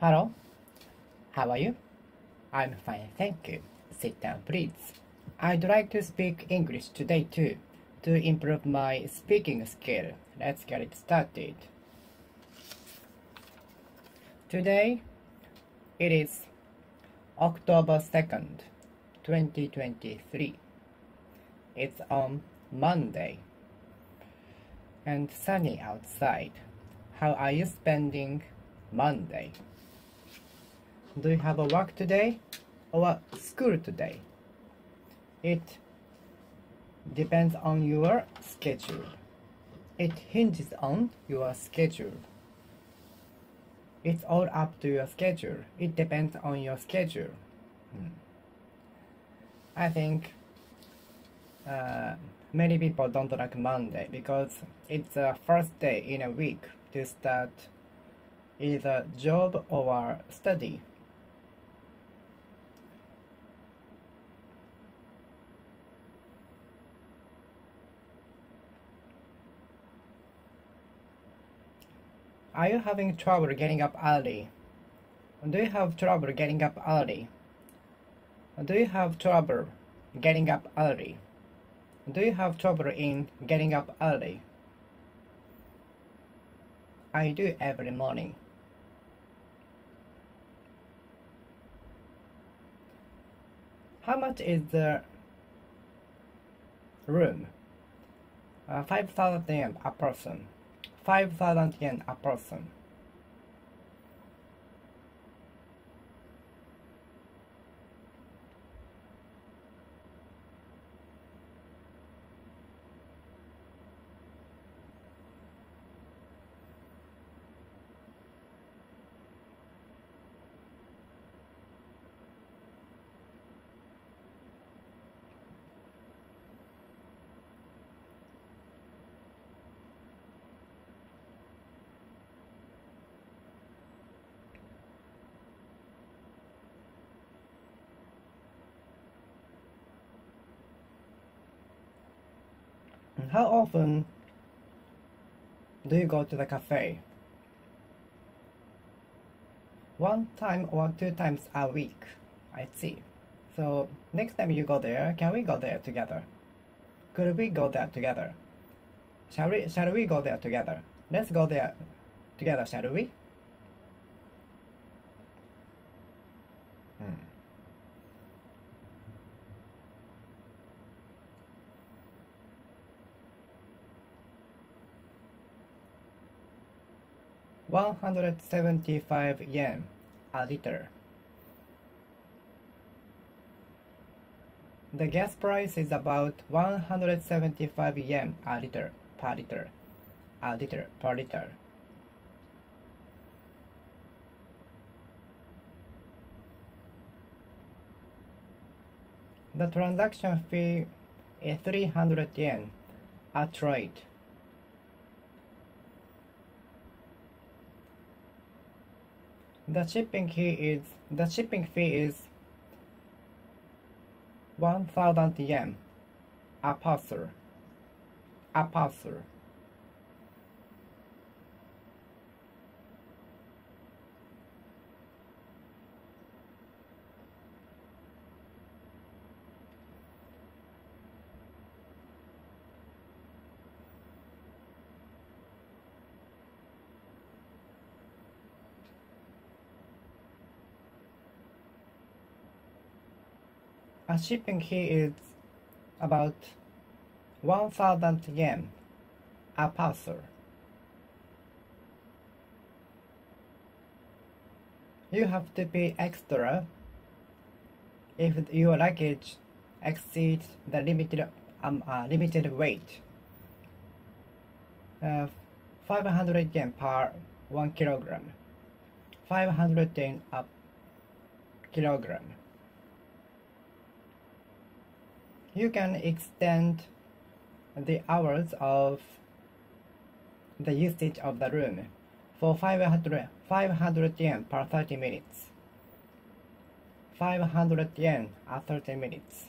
Hello, how are you? I'm fine, thank you. Sit down, please. I'd like to speak English today too, to improve my speaking skill. Let's get it started. Today, it is October 2nd, 2023. It's on Monday and sunny outside. How are you spending Monday? Do you have a work today or school today? It depends on your schedule. It hinges on your schedule. It's all up to your schedule. It depends on your schedule. I think many people don't like Monday because it's the first day in a week to start either job or study. Are you having trouble getting up early? Do you have trouble getting up early? Do you have trouble getting up early? Do you have trouble in getting up early? I do every morning. How much is the room? 5,000 yen a person. 5,000 yen a person. How often do you go to the cafe? One time or two times a week. I see. So next time you go there, can we go there together? Could we go there together? Shall we go there together? Let's go there together, shall we? 175 yen a liter. The gas price is about 175 yen a liter per liter. A liter per liter. The transaction fee is 300 yen at rate. The shipping fee is 1,000 yen a parcel. A parcel. A shipping fee is about 1,000 yen a parcel. You have to pay extra if your luggage exceeds the limited weight. 500 yen per 1 kilogram. 500 yen a kilogram. You can extend the hours of the usage of the room for 500 yen per 30 minutes. 500 yen at 30 minutes.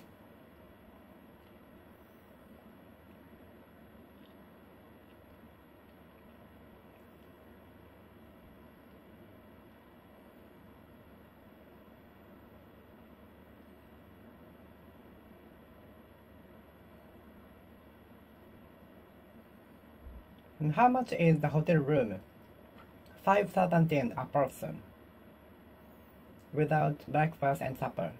How much is the hotel room? 5,000 yen a person, without breakfast and supper.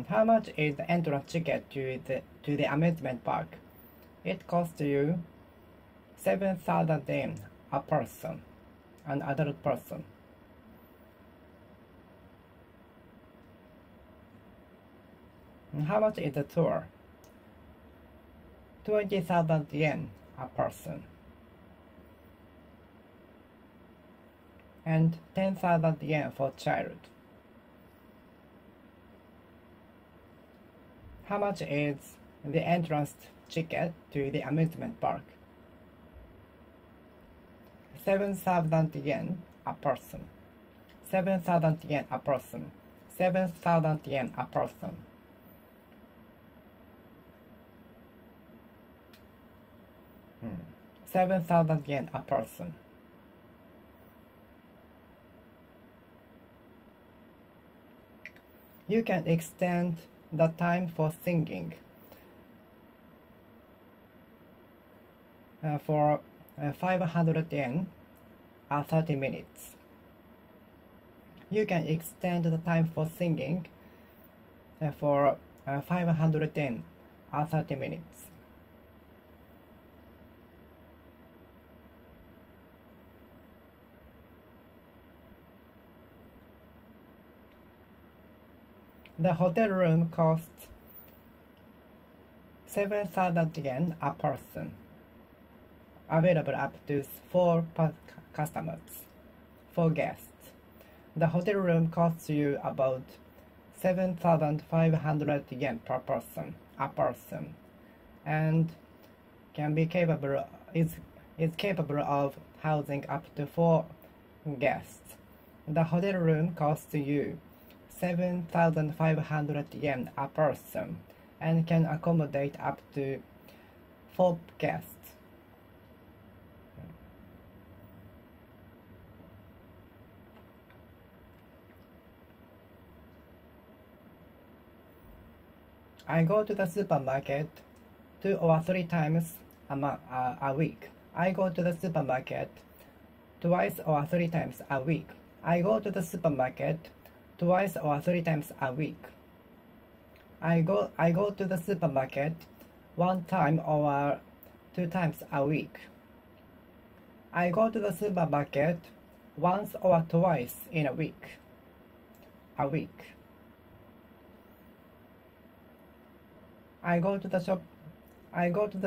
How much is the entrance ticket to the amusement park? It costs you 7,000 yen a person, an adult person. How much is the tour? 20,000 yen a person, and 10,000 yen for child. How much is the entrance ticket to the amusement park? 7,000 yen a person. 7,000 yen a person. 7,000 yen a person. Hmm. 7,000 yen a person. You can extend the time for singing for 500 yen 30 minutes. You can extend the time for singing for 500 yen 30 minutes. The hotel room costs 7,000 yen a person, available up to 4 customers, 4 guests. The hotel room costs you about 7,500 yen per person, a person, and is capable of housing up to 4 guests. The hotel room costs you 7,500 yen a person and can accommodate up to 4 guests. I go to the supermarket 2 or 3 times a week. I go to the supermarket twice or 3 times a week. I go to the supermarket twice or 3 times a week. I go to the supermarket 1 time or 2 times a week. I go to the supermarket once or twice in a week. A week. I go to the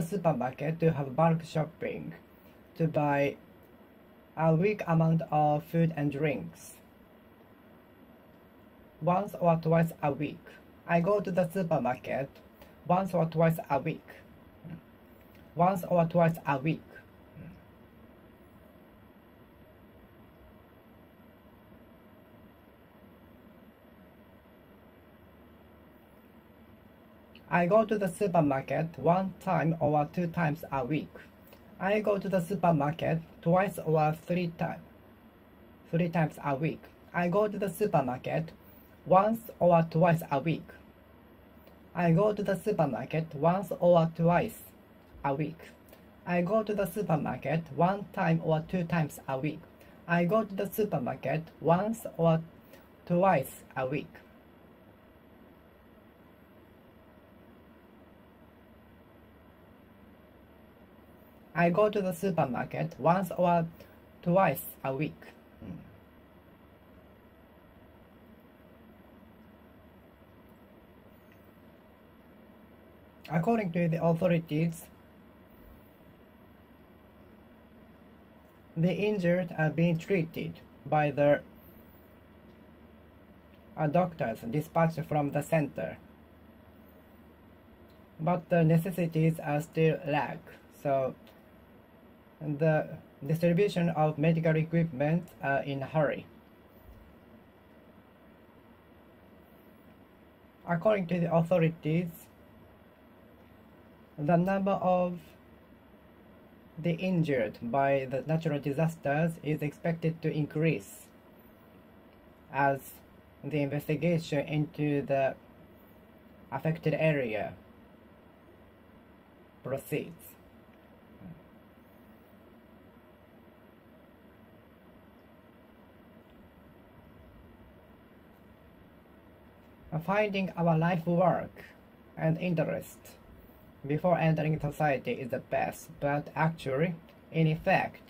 supermarket to have bulk shopping, to buy a week amount of food and drinks. Once or twice a week. I go to the supermarket once or twice a week. Once or twice a week. I go to the supermarket 1 time or 2 times a week. I go to the supermarket twice or 3 times a week. I go to the supermarket once or twice a week. I go to the supermarket once or twice a week. I go to the supermarket 1 time or 2 times a week. I go to the supermarket once or twice a week. I go to the supermarket once or twice a week. According to the authorities, the injured are being treated by the doctors dispatched from the center. But the necessities are still lack, so the distribution of medical equipment are in a hurry. According to the authorities, the number of the injured by the natural disasters is expected to increase. as the investigation into the affected area proceeds. Finding our life work and interest before entering society is the best, but actually, in effect,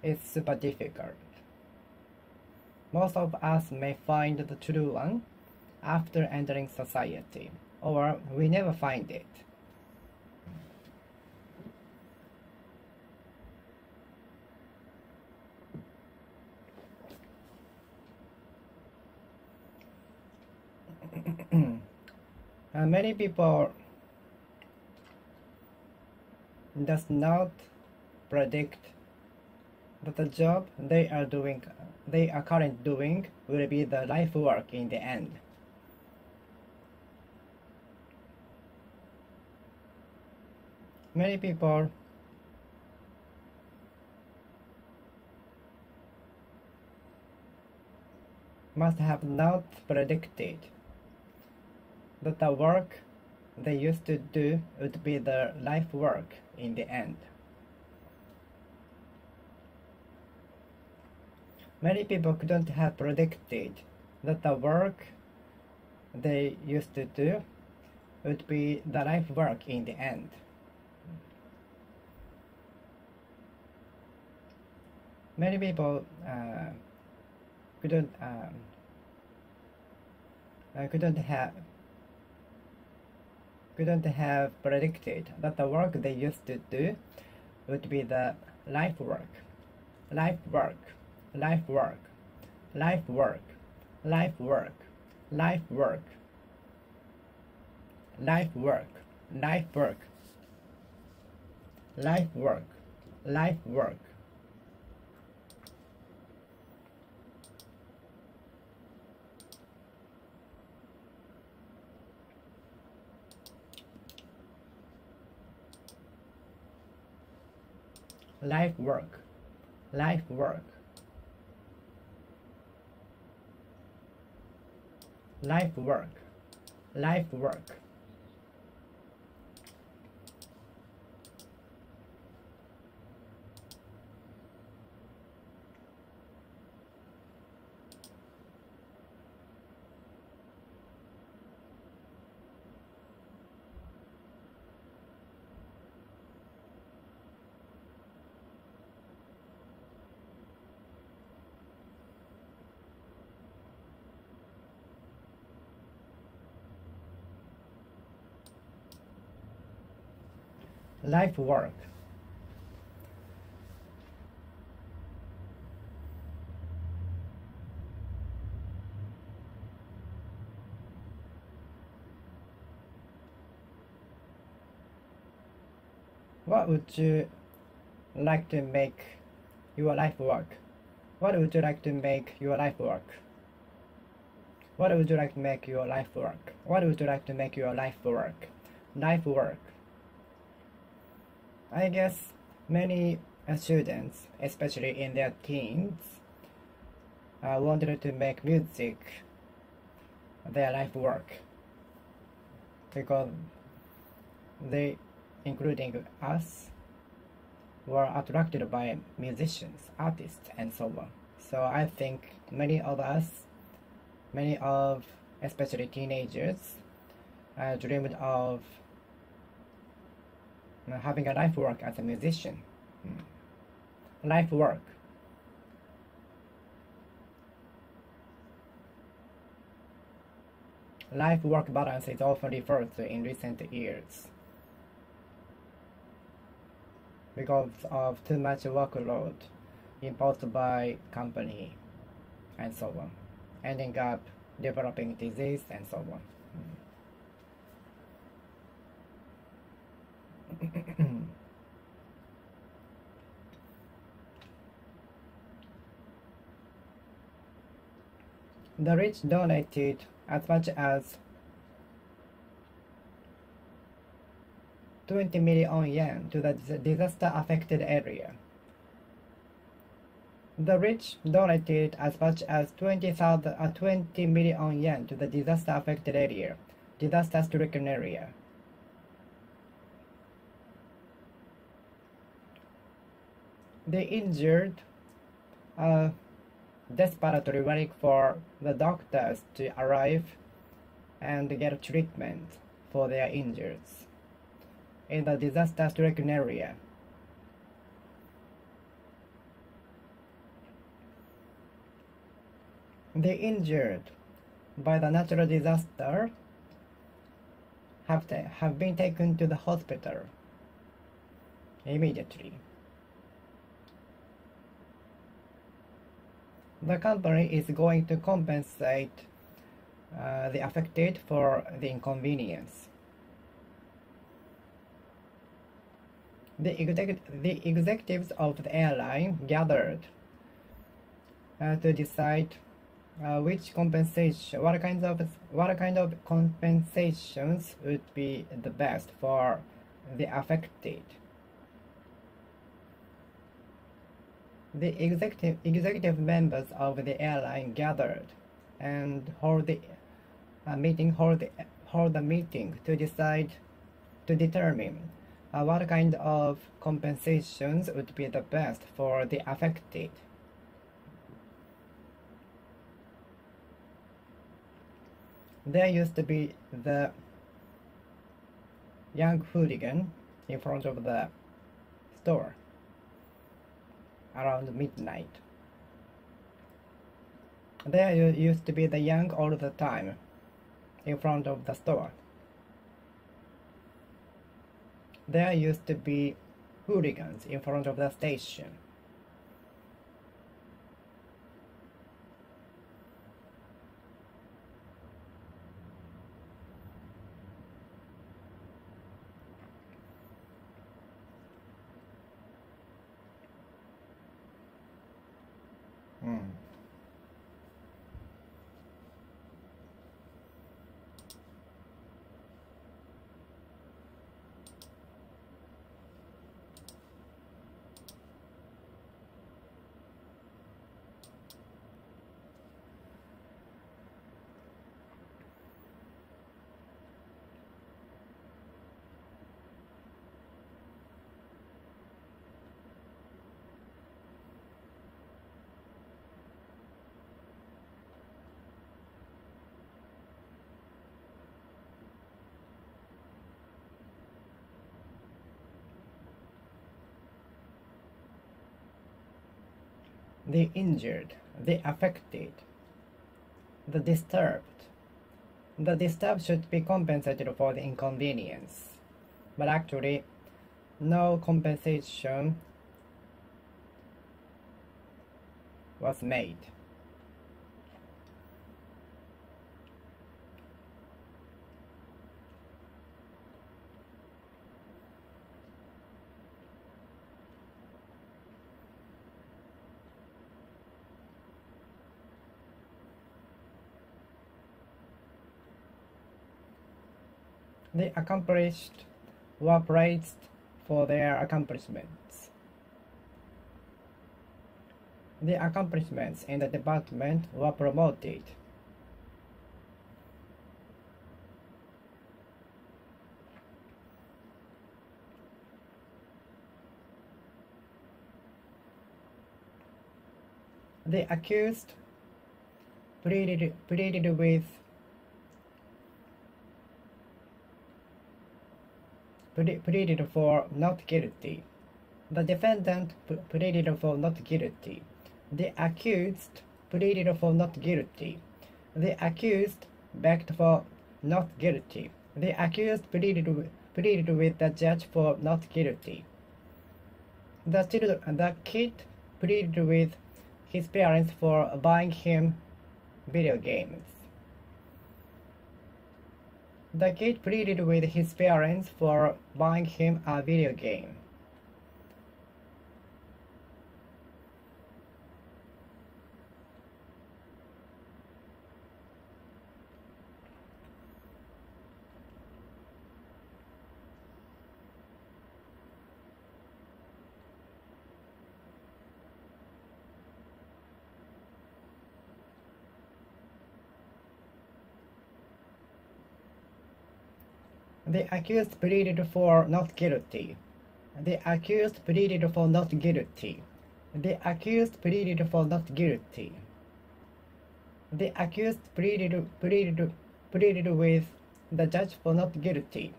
it's super difficult. Most of us may find the true one after entering society, or we never find it. Many people does not predict that the job they are currently doing will be the life work in the end. Many people must have not predicted that the work they used to do would be the life work in the end. Many people couldn't have predicted that the work they used to do would be the life work in the end. Many people couldn't have predicted that the work they used to do would be the life work, life work, life work, life work, life work, life work, life work, life work, life work, life work. Life work, life work, life work, life work. Life work. What would you like to make your life work? What would you like to make your life work? What would you like to make your life work? What would you like to make your life work? Life work. I guess many students, especially in their teens, wanted to make music their life work because they, including us, were attracted by musicians, artists, and so on. So I think many of especially teenagers, dreamed of having a life work as a musician. Life work. Life work balance is often referred to in recent years because of too much workload imposed by company and so on, ending up developing disease and so on. The rich donated as much as 20 million yen to the disaster-affected area. The rich donated as much as 20 million yen to the disaster-affected area, disaster-stricken area. The injured are desperately waiting for the doctors to arrive and get treatment for their injuries in the disaster-stricken area. The injured by the natural disaster have been taken to the hospital immediately. The company is going to compensate the affected for the inconvenience. The executives of the airline gathered to decide what kind of compensations would be the best for the affected. The executive members of the airline gathered and hold the meeting to determine what kind of compensations would be the best for the affected. There used to be the young hooligan in front of the store around midnight. There used to be the young all the time in front of the store. There used to be hooligans in front of the station. The injured, the affected, the disturbed. The disturbed should be compensated for the inconvenience, but actually, no compensation was made. The accomplished were praised for their accomplishments. The accomplishments in the department were promoted. The accused pleaded for not guilty. The defendant pleaded for not guilty. The accused pleaded for not guilty. The accused begged for not guilty. The accused pleaded with the judge for not guilty. The kid pleaded with his parents for buying him video games. The kid pleaded with his parents for buying him a video game. The accused pleaded for not guilty. The accused pleaded for not guilty. The accused pleaded for not guilty. The accused pleaded with the judge for not guilty.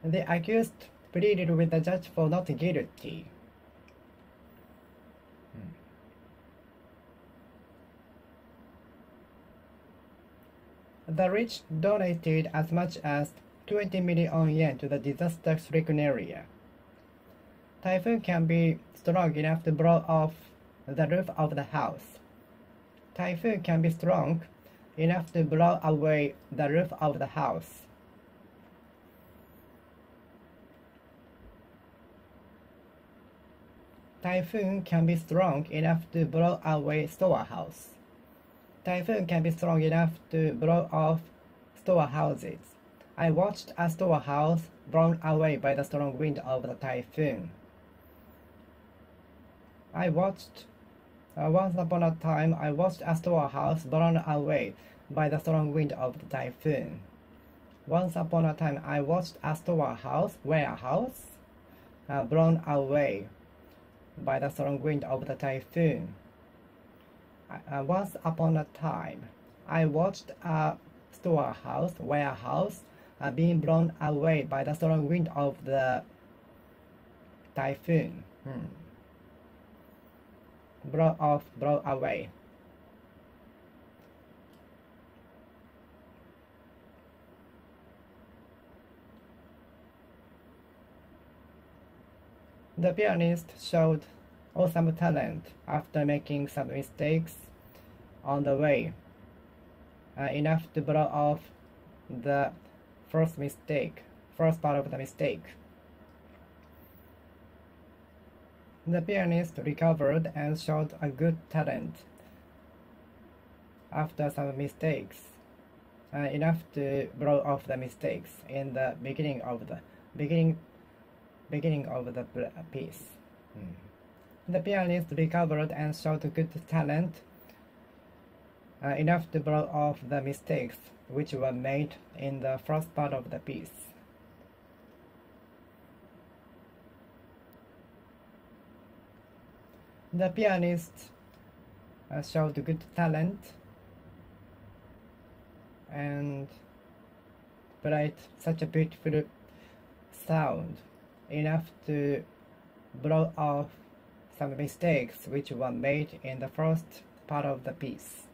The accused pleaded with the judge for not guilty. The rich donated as much as 20 million yen to the disaster-stricken area. Typhoon can be strong enough to blow off the roof of the house. Typhoon can be strong enough to blow away the roof of the house. Typhoon can be strong enough to blow away storehouse. Typhoon can be strong enough to blow off storehouses. I watched a storehouse blown away by the strong wind of the typhoon. Once upon a time, I watched a storehouse blown away by the strong wind of the typhoon. Once upon a time, I watched a warehouse, blown away by the strong wind of the typhoon. Once upon a time, I watched a warehouse, being blown away by the strong wind of the typhoon. Blow away. The pianist showed awesome talent after making some mistakes on the way, enough to blow off the first part of the mistake. The pianist recovered and showed a good talent after some mistakes, enough to blow off the mistakes in the beginning of the piece. The pianist recovered and showed good talent, enough to blow off the mistakes which were made in the first part of the piece. The pianist showed good talent and played such a beautiful sound, enough to blow off some mistakes which were made in the first part of the piece.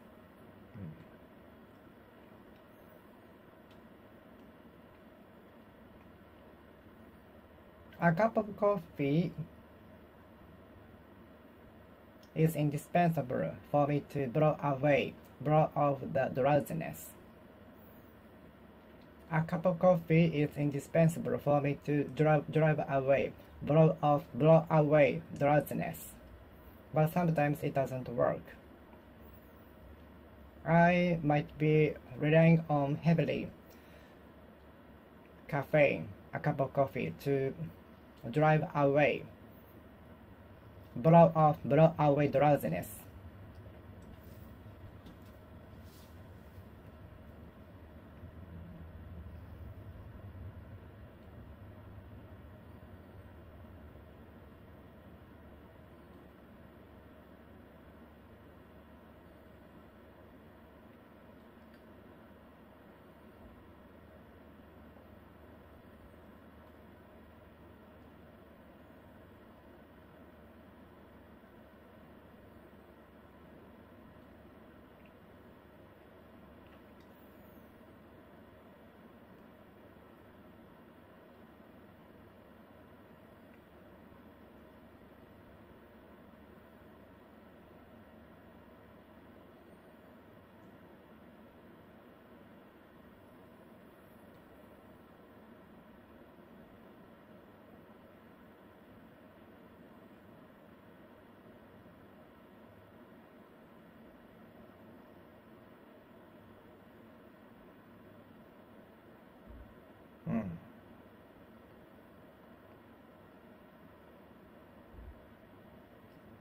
A cup of coffee is indispensable for me to blow off the drowsiness. A cup of coffee is indispensable for me to blow away drowsiness. But sometimes it doesn't work. I might be relying on heavily caffeine, a cup of coffee, to blow away drowsiness.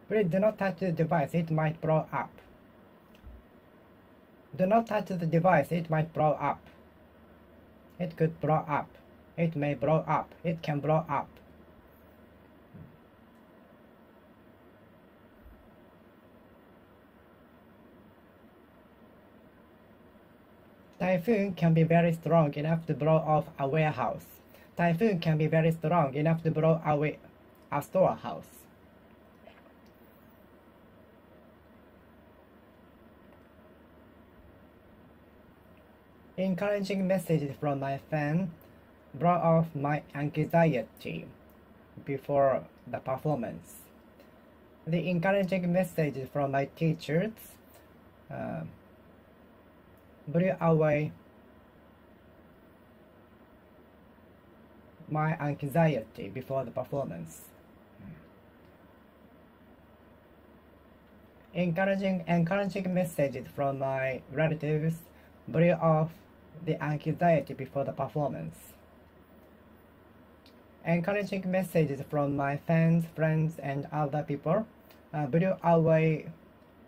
Please do not touch the device, it might blow up. Do not touch the device, it might blow up. It could blow up. It may blow up. It can blow up. Typhoon can be very strong enough to blow off a warehouse. Typhoon can be very strong enough to blow away a storehouse. Encouraging messages from my fan brought off my anxiety before the performance. The encouraging messages from my teachers blew away my anxiety before the performance. Encouraging messages from my relatives blew off the anxiety before the performance. Encouraging messages from my fans, friends, and other people blew away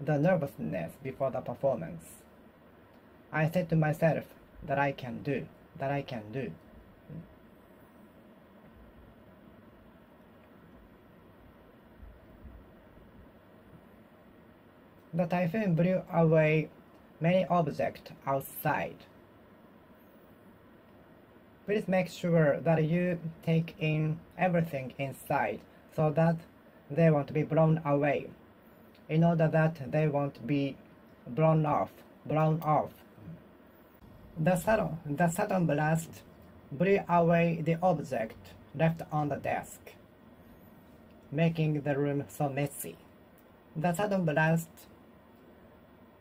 the nervousness before the performance. I said to myself that I can do, that I can do. The typhoon blew away many objects outside. Please make sure that you take in everything inside so that they won't be blown away, in order that they won't be blown off. The sudden blast blew away the object left on the desk, making the room so messy. The sudden blast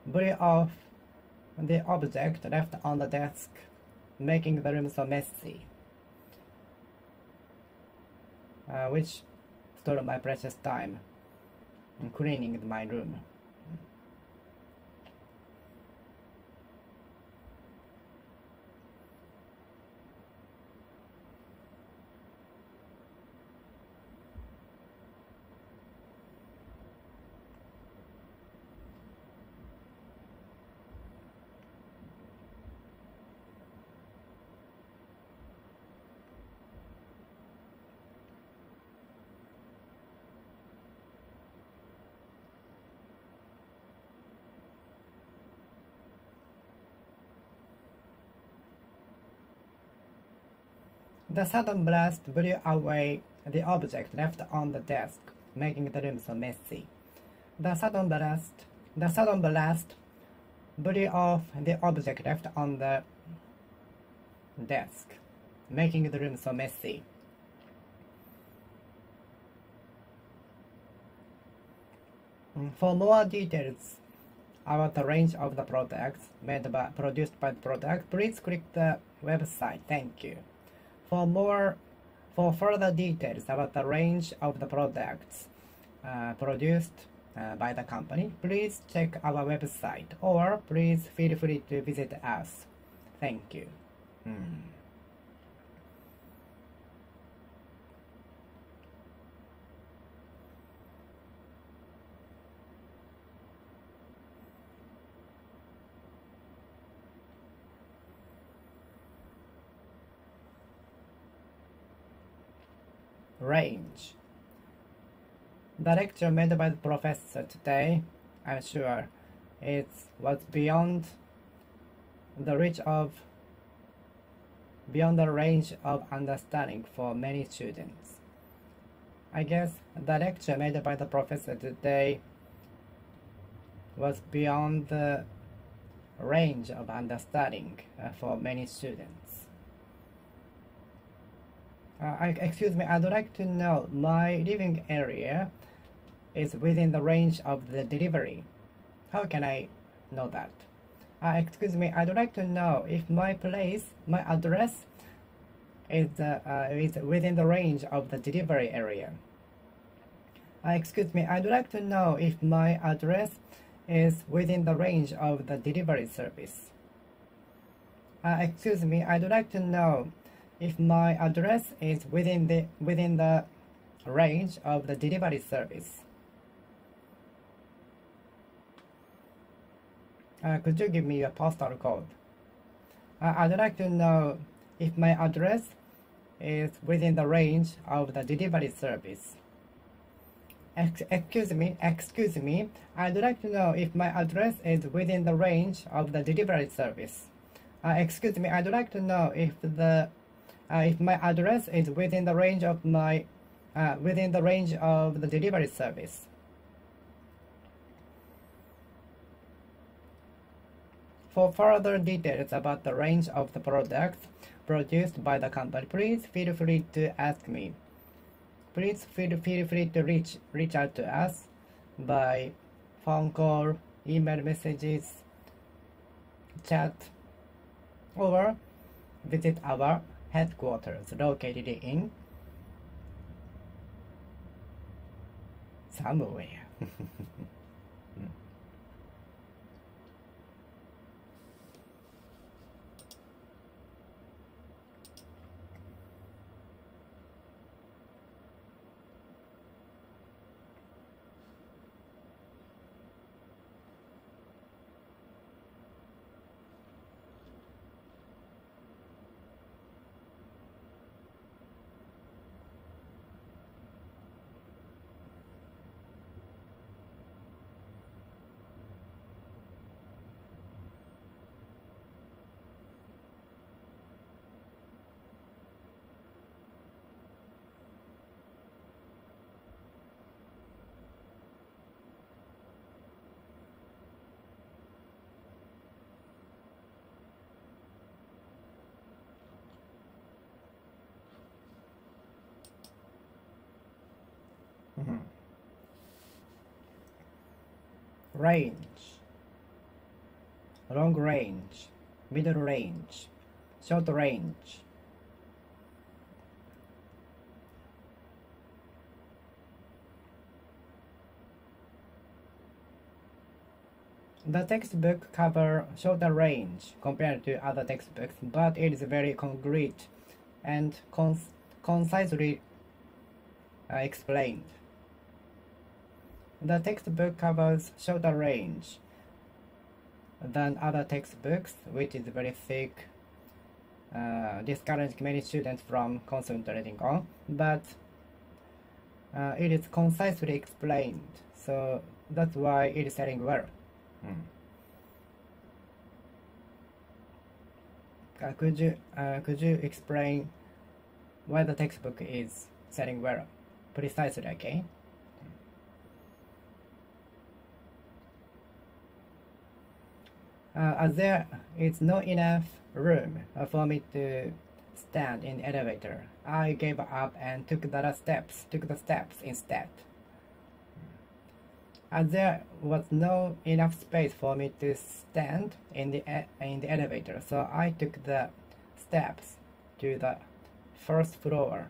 blew off the object left on the desk, making the room so messy, which stole my precious time in cleaning my room. The sudden blast blew away the object left on the desk, making the room so messy. The sudden blast blew off the object left on the desk, making the room so messy. For more details about the range of the products produced by the product, please click the website. Thank you. For further details about the range of the products produced by the company, please check our website, or please feel free to visit us. Thank you. Range. The lecture made by the professor today, I'm sure, it was beyond the range of understanding for many students. I guess the lecture made by the professor today was beyond the range of understanding for many students. Excuse me, I'd like to know, my living area is within the range of the delivery. How can I know that? Excuse me, I'd like to know if my address is within the range of the delivery area. Excuse me, I'd like to know if my address is within the range of the delivery service. Excuse me, I'd like to know if my address is within the range of the delivery service. Could you give me a postal code? I'd like to know if my address is within the range of the delivery service. Excuse me, I'd like to know if my address is within the range of the delivery service. Excuse me, I'd like to know if my address is within the range of the delivery service. For further details about the range of the products produced by the company, please feel free to ask me. Please feel free to reach out to us by phone call, email messages, chat, or visit our headquarters located in somewhere. Range, long range, middle range, short range. The textbook cover shorter range compared to other textbooks, but it is very concrete and concisely explained. The textbook covers shorter range than other textbooks, which is very thick, discouraging many students from concentrating on, but it is concisely explained, so that's why it is selling well. Could you explain why the textbook is selling well precisely, okay? As there is not enough room for me to stand in the elevator, I gave up and took the steps instead. As there was no enough space for me to stand in the elevator, so I took the steps to the first floor.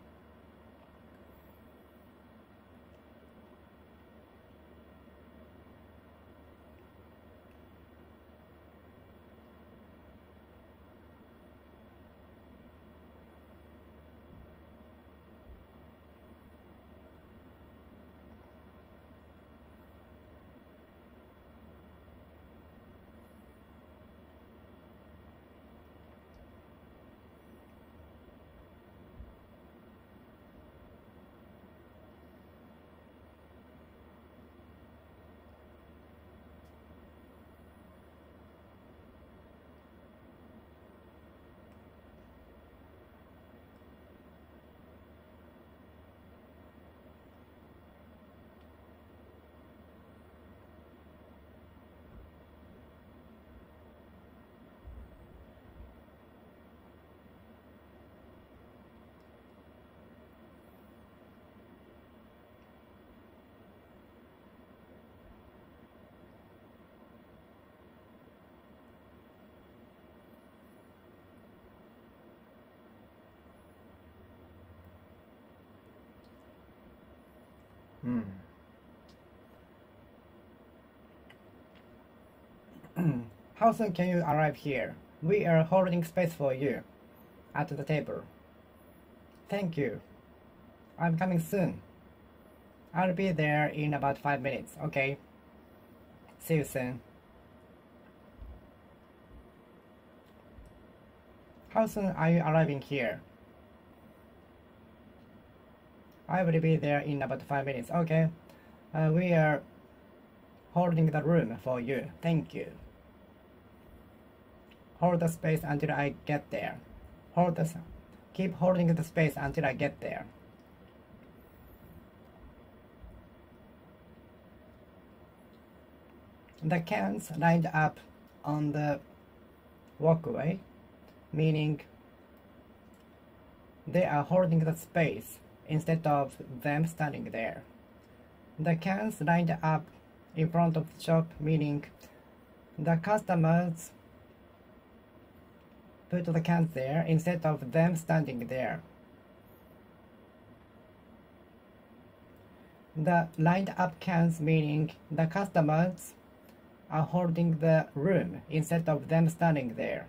How soon can you arrive here? We are holding space for you at the table. Thank you. I'm coming soon. I'll be there in about 5 minutes, okay? See you soon. How soon are you arriving here? I will be there in about 5 minutes. Okay. We are holding the room for you. Thank you. Hold the space until I get there. Keep holding the space until I get there. The cans lined up on the walkway, meaning they are holding the space instead of them standing there. The cans lined up in front of the shop, meaning the customers put the cans there instead of them standing there. The lined up cans, meaning the customers are holding the room instead of them standing there,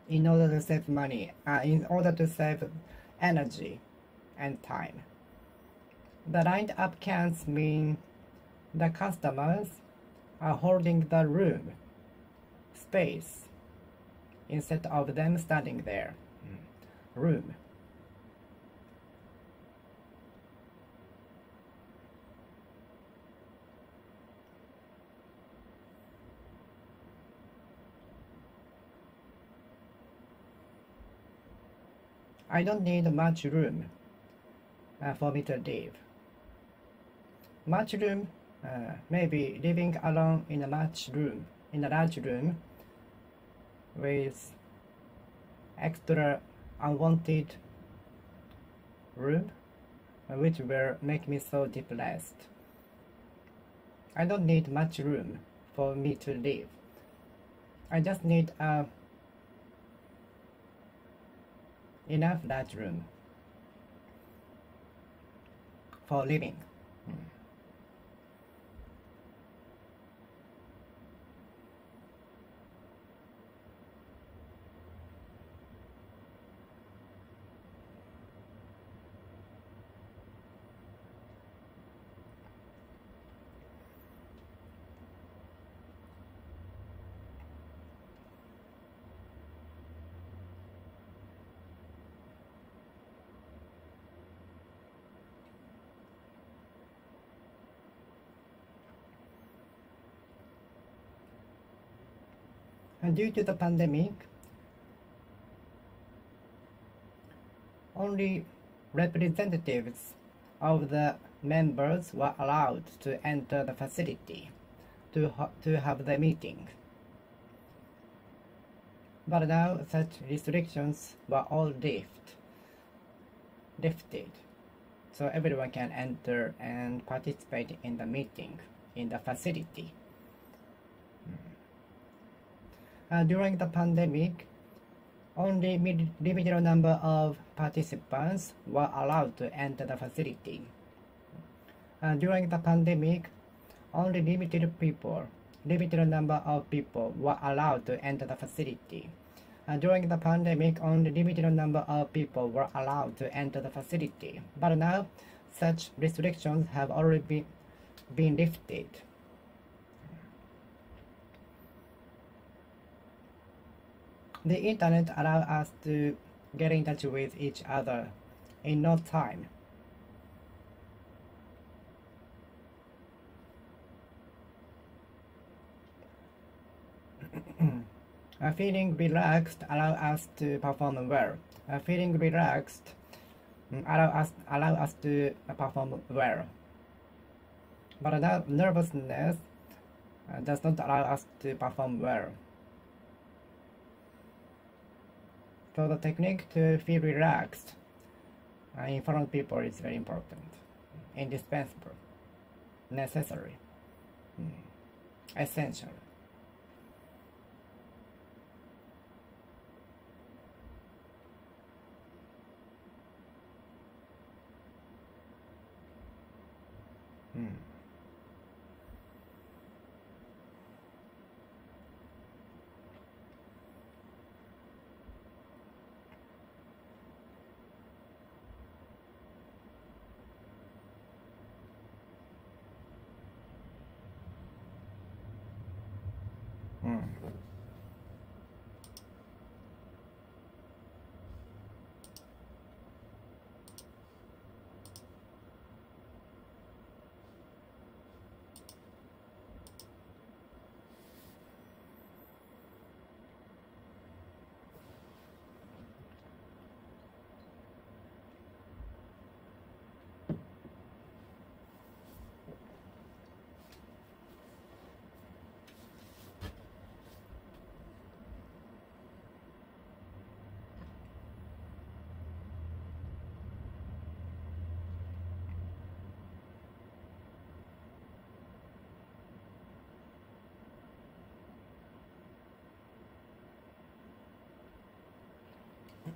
in order to save money, in order to save energy and time. The lined up cans mean the customers are holding the room space instead of them standing there. Room. I don't need much room for me to live. Much room, maybe living alone in a large room with extra unwanted room, which will make me so depressed. I don't need much room for me to live. I just need enough large room for living. And due to the pandemic, only representatives of the members were allowed to enter the facility to have the meeting. But now such restrictions were all lifted, so everyone can enter and participate in the meeting in the facility. During the pandemic, only limited number of participants were allowed to enter the facility. During the pandemic, only limited number of people were allowed to enter the facility. During the pandemic, only limited number of people were allowed to enter the facility. But now, such restrictions have already been lifted. The internet allows us to get in touch with each other in no time. Feeling relaxed allows us to perform well. Feeling relaxed allow us to perform well. But nervousness does not allow us to perform well. So the technique to feel relaxed in front of people is very important, indispensable, necessary, essential.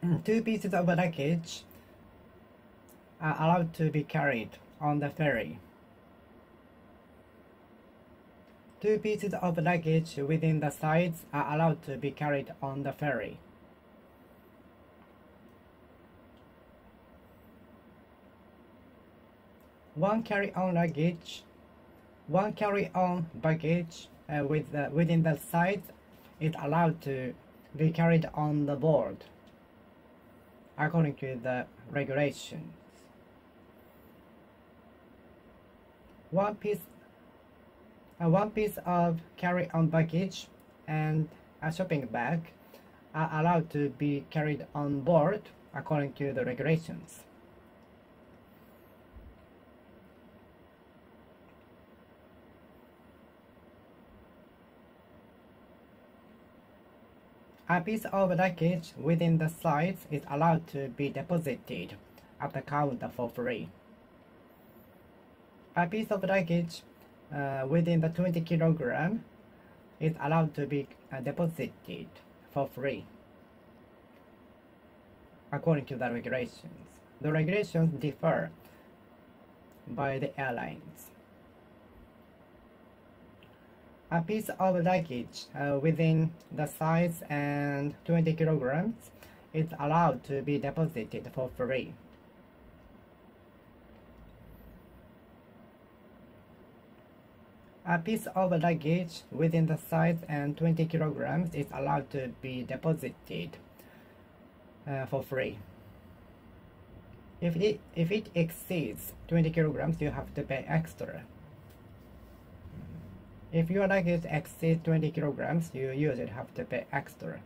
Two pieces of luggage are allowed to be carried on the ferry. Two pieces of luggage within the sides are allowed to be carried on the ferry. One carry-on baggage within the sides is allowed to be carried on the board, according to the regulations. One piece of carry-on baggage and a shopping bag are allowed to be carried on board, according to the regulations. A piece of luggage within the sides is allowed to be deposited at the counter for free. A piece of luggage within the 20 kilogram is allowed to be deposited for free, according to the regulations. The regulations differ by the airlines. A piece of luggage within the size and 20 kilograms is allowed to be deposited for free. A piece of luggage within the size and 20 kilograms is allowed to be deposited for free. If it exceeds 20 kilograms, you have to pay extra. If your luggage exceeds 20 kilograms, you usually have to pay extra.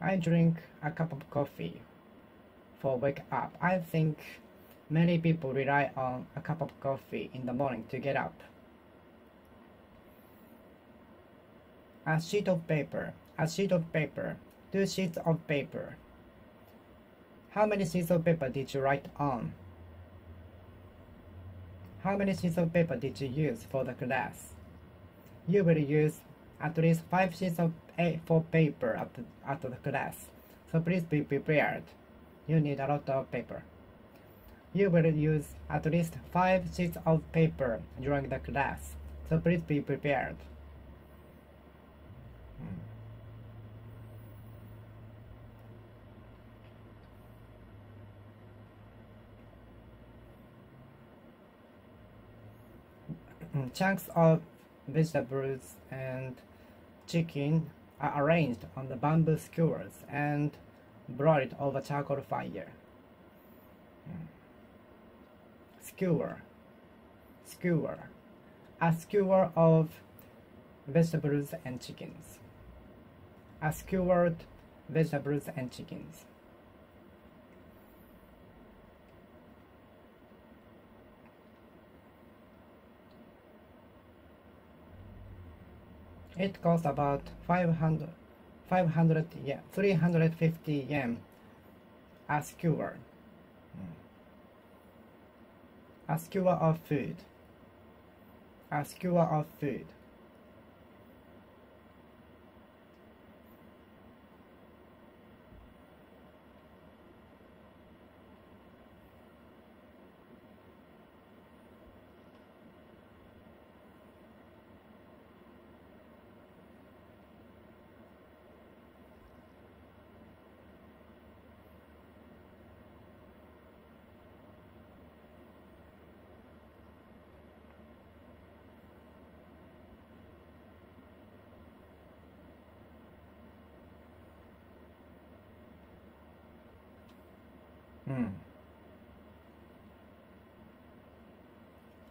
I drink a cup of coffee for wake up. I think many people rely on a cup of coffee in the morning to get up. A sheet of paper, two sheets of paper. How many sheets of paper did you write on? How many sheets of paper did you use for the class? You will use at least 5 sheets of A4 paper at the class, so please be prepared. You need a lot of paper. You will use at least 5 sheets of paper during the class, so please be prepared. Chunks of vegetables and chicken are arranged on the bamboo skewers and broiled over charcoal fire. Skewer. A skewer of vegetables and chickens. A skewered vegetables and chickens. It costs about 500 yen, 350 yen a skewer. A skewer of food. A skewer of food.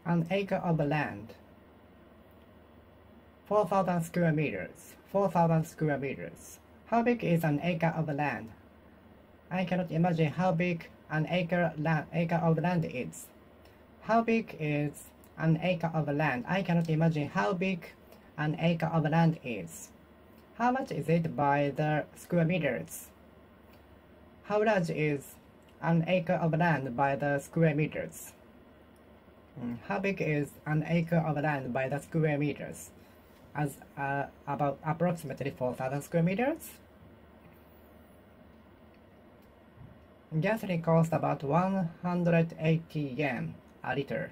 An acre of land. 4,000 square meters. 4,000 square meters. How big is an acre of land? I cannot imagine how big an acre of land is. How big is an acre of land? I cannot imagine how big an acre of land is. How much is it by the square meters? How large is an acre of land by the square meters? How big is an acre of land by the square meters? As about approximately 4,000 square meters. Gasoline costs about 180 yen a liter.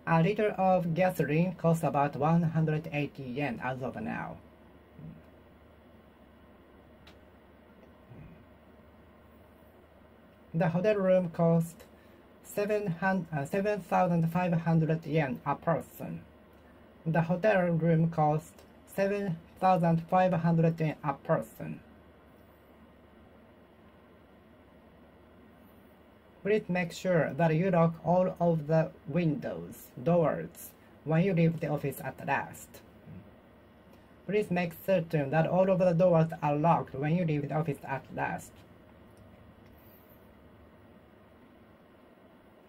A liter of gasoline costs about 180 yen as of now. The hotel room costs 7,500 yen a person. The hotel room costs 7,500 yen a person. Please make sure that you lock all of the windows, doors, when you leave the office at last. Please make certain that all of the doors are locked when you leave the office at last.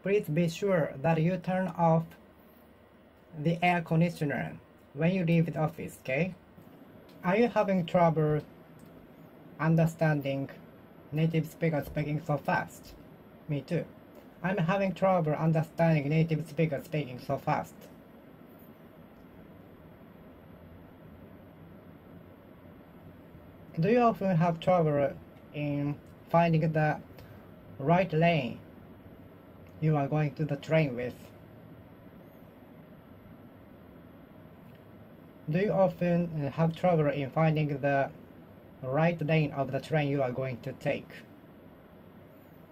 Please be sure that you turn off the air conditioner when you leave the office, okay? Are you having trouble understanding native speakers speaking so fast? Me too. I'm having trouble understanding native speakers speaking so fast. Do you often have trouble in finding the right lane you are going to the train with? Do you often have trouble in finding the right lane of the train you are going to take?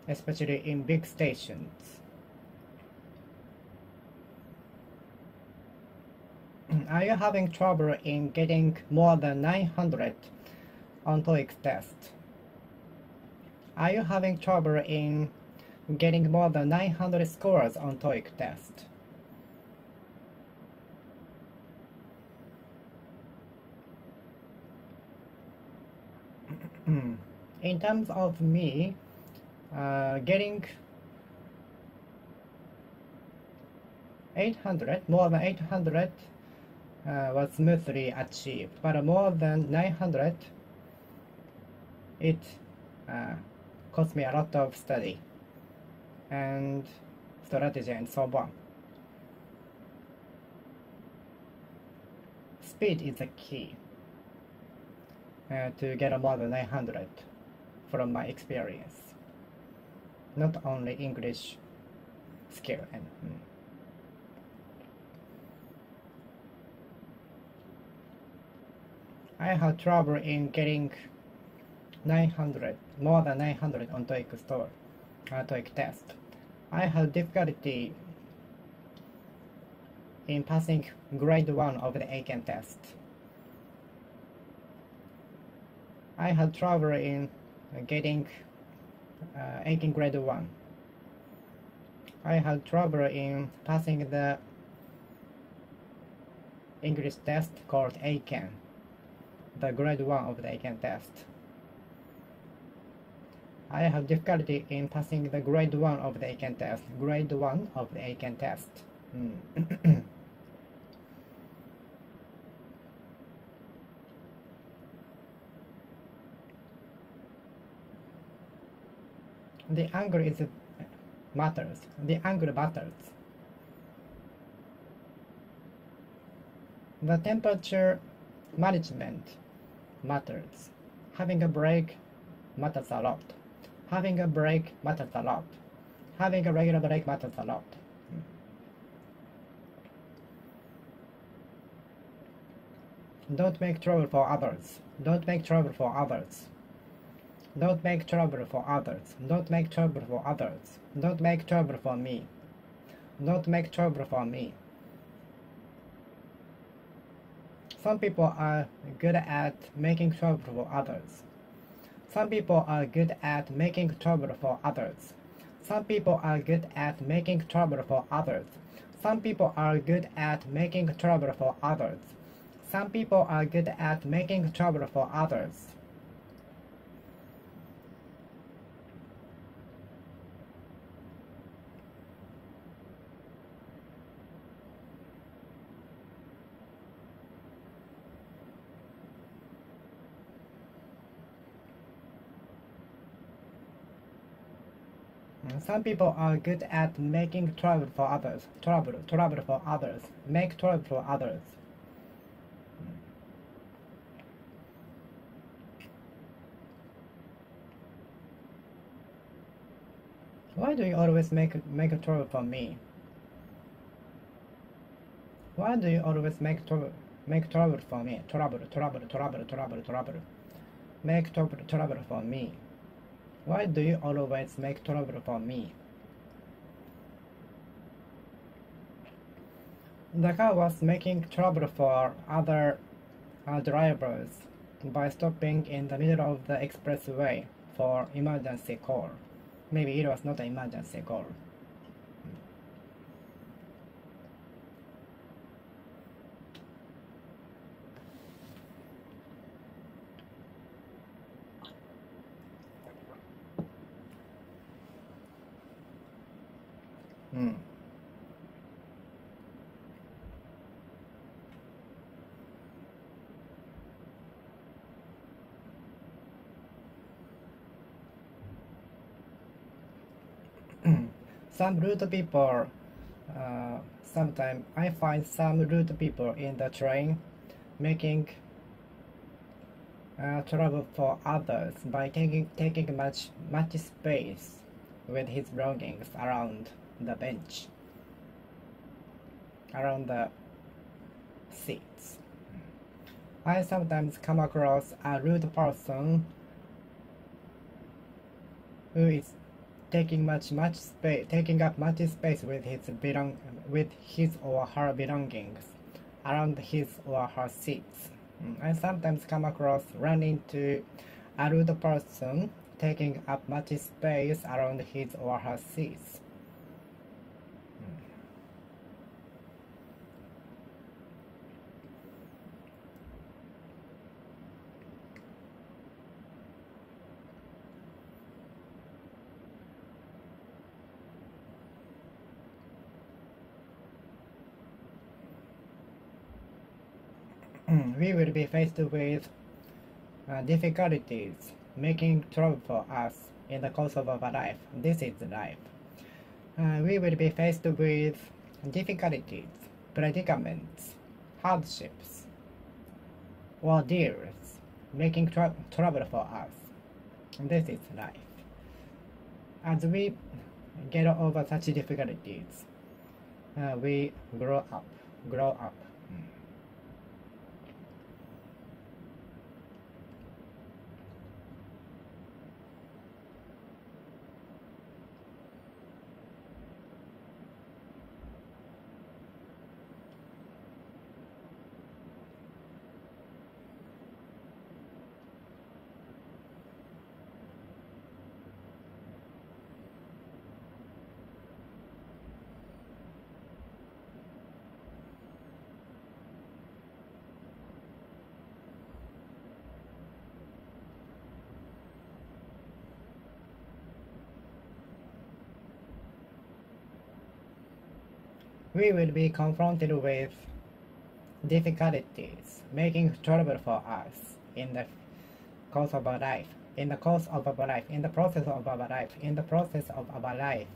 Especially in big stations. Are you having trouble in getting more than 900 on TOEIC test? Are you having trouble in getting more than 900 scores on TOEIC test? In terms of me, getting 800, more than 800 was smoothly achieved, but more than 900, it cost me a lot of study and strategy and so on. Speed is the key to get more than 900 from my experience. Not only English skill. I had trouble in getting 900, more than 900 on TOEIC test. I had difficulty in passing grade 1 of the Aiken test. I had trouble in getting Aiken grade 1. I had trouble in passing the English test called Aiken, the grade 1 of the Aiken test. I have difficulty in passing the grade 1 of the Aiken test. Grade 1 of the Aiken test. The angle matters. The angle matters. The temperature management matters. Having a break matters a lot. Having a break matters a lot. Having a regular break matters a lot. Don't make trouble for others. Don't make trouble for others. Don't make trouble for others. Don't make trouble for others. Don't make trouble for me. Don't make trouble for me. Some people are good at making trouble for others. Some people are good at making trouble for others. Some people are good at making trouble for others. Some people are good at making trouble for others. Some people are good at making trouble for others. Some people are good at making trouble for others. Trouble for others. Make trouble for others. Why do you always make trouble for me? Why do you always make trouble for me? Trouble. Make trouble for me. Why do you always make trouble for me? The car was making trouble for other drivers by stopping in the middle of the expressway for emergency call. Maybe it was not an emergency call. Some rude people, sometimes I find some rude people in the train making trouble for others by taking much space with his belongings around the bench, around the seats. I sometimes come across a rude person who is taking up much space with his or her belongings around his or her seats. I sometimes run into a rude person taking up much space around his or her seats. We will be faced with difficulties making trouble for us in the course of our life. This is life. We will be faced with difficulties, predicaments, hardships, ordeals, making trouble for us. This is life. As we get over such difficulties, we grow up. We will be confronted with difficulties, making trouble for us in the course of our life, in the process of our life.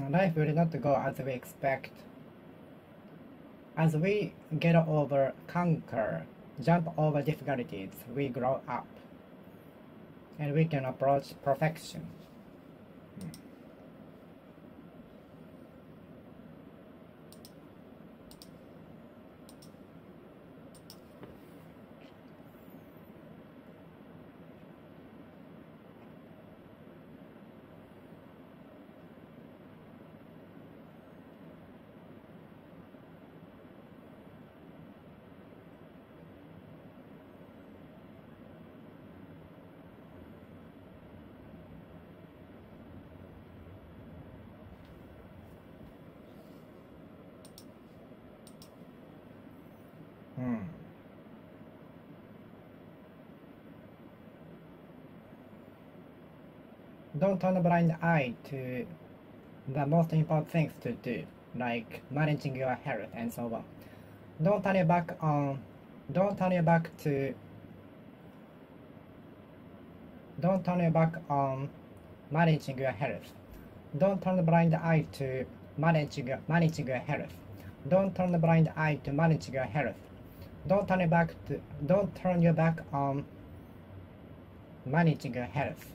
life will not go as we expect. As we get over, conquer, jump over difficulties, we grow up. And we can approach perfection. Don't turn a blind eye to the most important things to do, like managing your health and so on. Don't turn your back on don't turn your back to don't turn your back on managing your health. Don't turn a blind eye to managing your health. Don't turn a blind eye to managing your health. Don't turn your back on managing your health.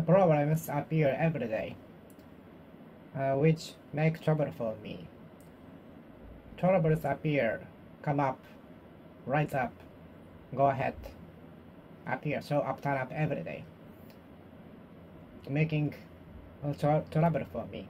Problems appear every day, which make trouble for me. Troubles appear, come up, rise up, go ahead, appear, show up, turn up every day, making trouble for me.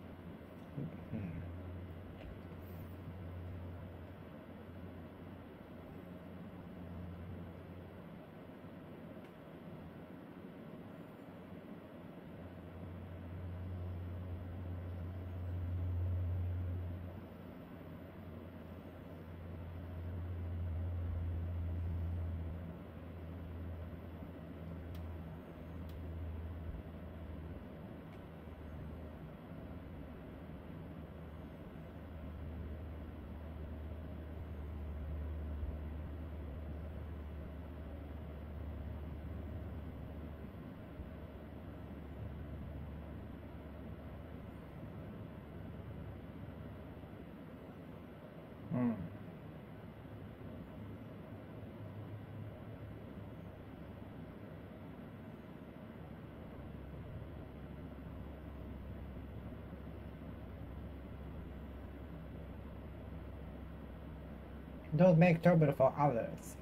Don't make trouble for others.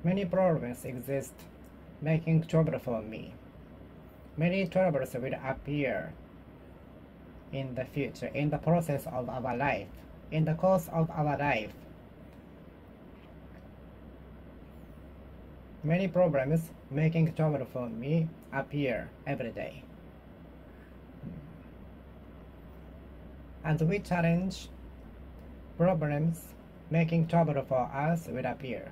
Many problems exist, making trouble for me. Many troubles will appear in the future, in the process of our life, in the course of our life. Many problems making trouble for me appear every day. As we challenge, problems making trouble for us will appear.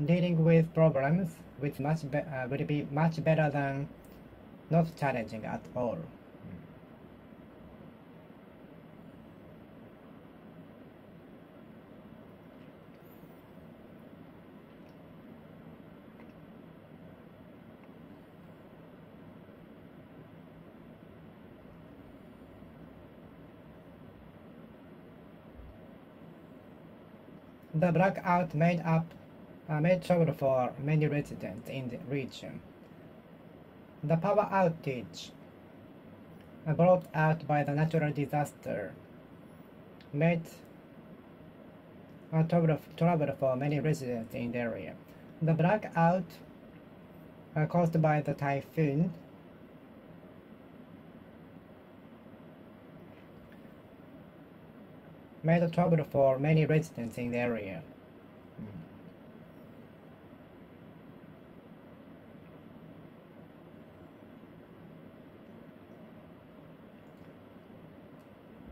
Dealing with problems will be much better than not challenging at all. The blackout made trouble for many residents in the region. The power outage brought out by the natural disaster made trouble for many residents in the area. The blackout caused by the typhoon made trouble for many residents in the area.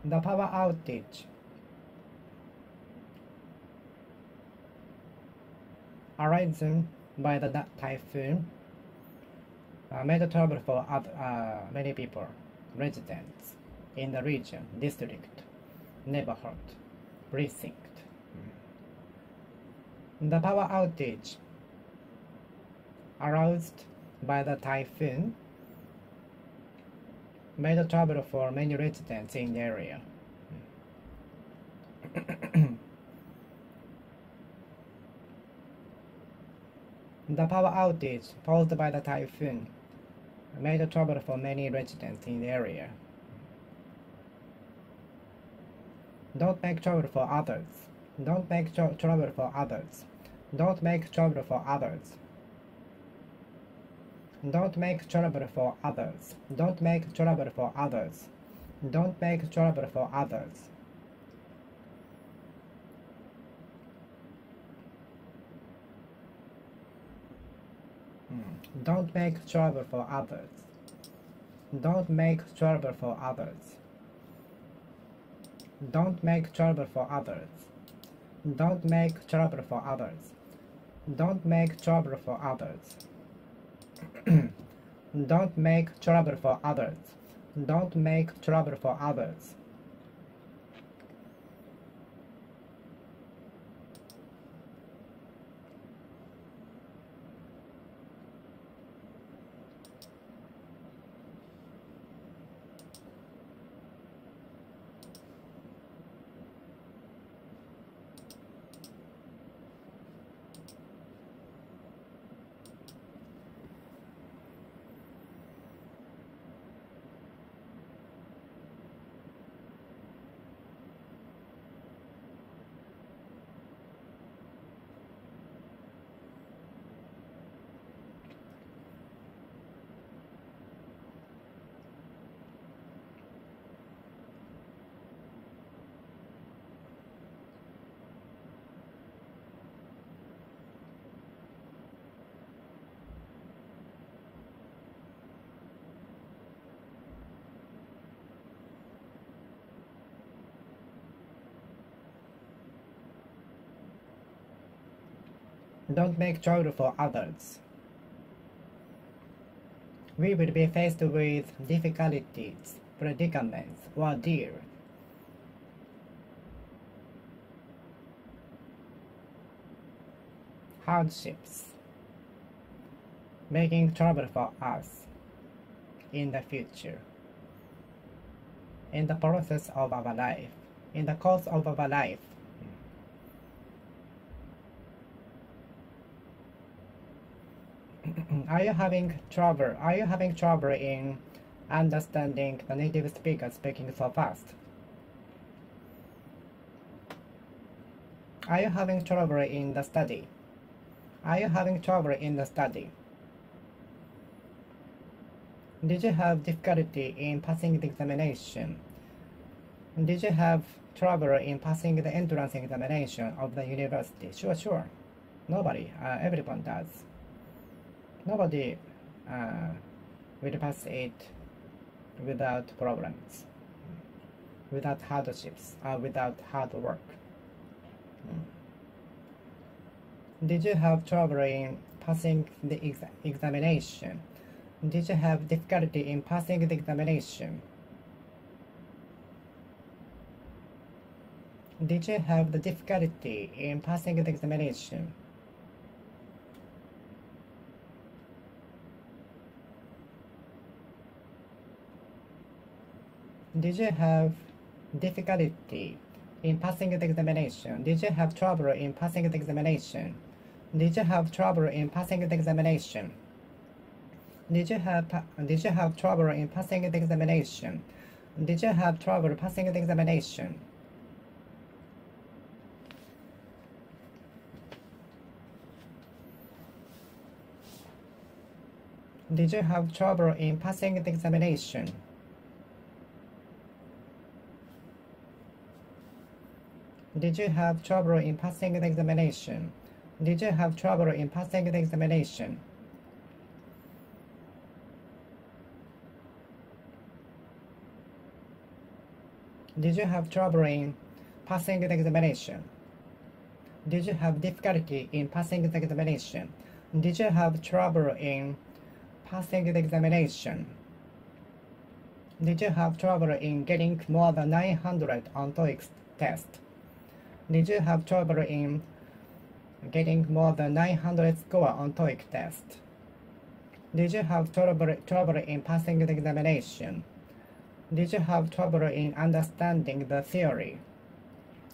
The power outage arisen by the typhoon made trouble for many people, residents in the region, district, neighborhood, precinct. The power outage aroused by the typhoon made trouble for many residents in the area. The power outage caused by the typhoon made trouble for many residents in the area. Don't make trouble for others. Don't make trouble for others. Don't make trouble for others. Don't make trouble for others. Don't make trouble for others. Don't make trouble for others. Don't make trouble for others. Don't make trouble for others. Don't make trouble for others. Don't make trouble for others. Don't make trouble for others. Don't make trouble for others. Don't make trouble for others. Don't make trouble for others. We will be faced with difficulties, predicaments, ordeal. Hardships, making trouble for us in the future, in the process of our life, in the course of our life. Are you having trouble? Are you having trouble in understanding the native speaker speaking so fast? Are you having trouble in the study? Are you having trouble in the study? Did you have difficulty in passing the examination? Did you have trouble in passing the entrance examination of the university? Sure. Nobody, everyone does. Nobody will pass it without problems, without hardships, without hard work. Did you have trouble in passing the examination? Did you have difficulty in passing the examination? Did you have the difficulty in passing the examination? Did you have difficulty in passing the examination? Did you have trouble in passing the examination? Did you have trouble in passing the examination? Did you have trouble in passing the examination? Did you have trouble passing the examination? Did you have trouble in passing the examination? Did you have trouble in passing the examination? Did you have trouble in passing the examination? Did you have trouble in passing the examination? Did you have difficulty in passing the examination? Did you have trouble in passing the examination? Did you have trouble in getting more than 900 on TOEIC test? Did you have trouble in getting more than 900 score on TOEIC test? Did you have trouble in passing the examination? Did you have trouble in understanding the theory?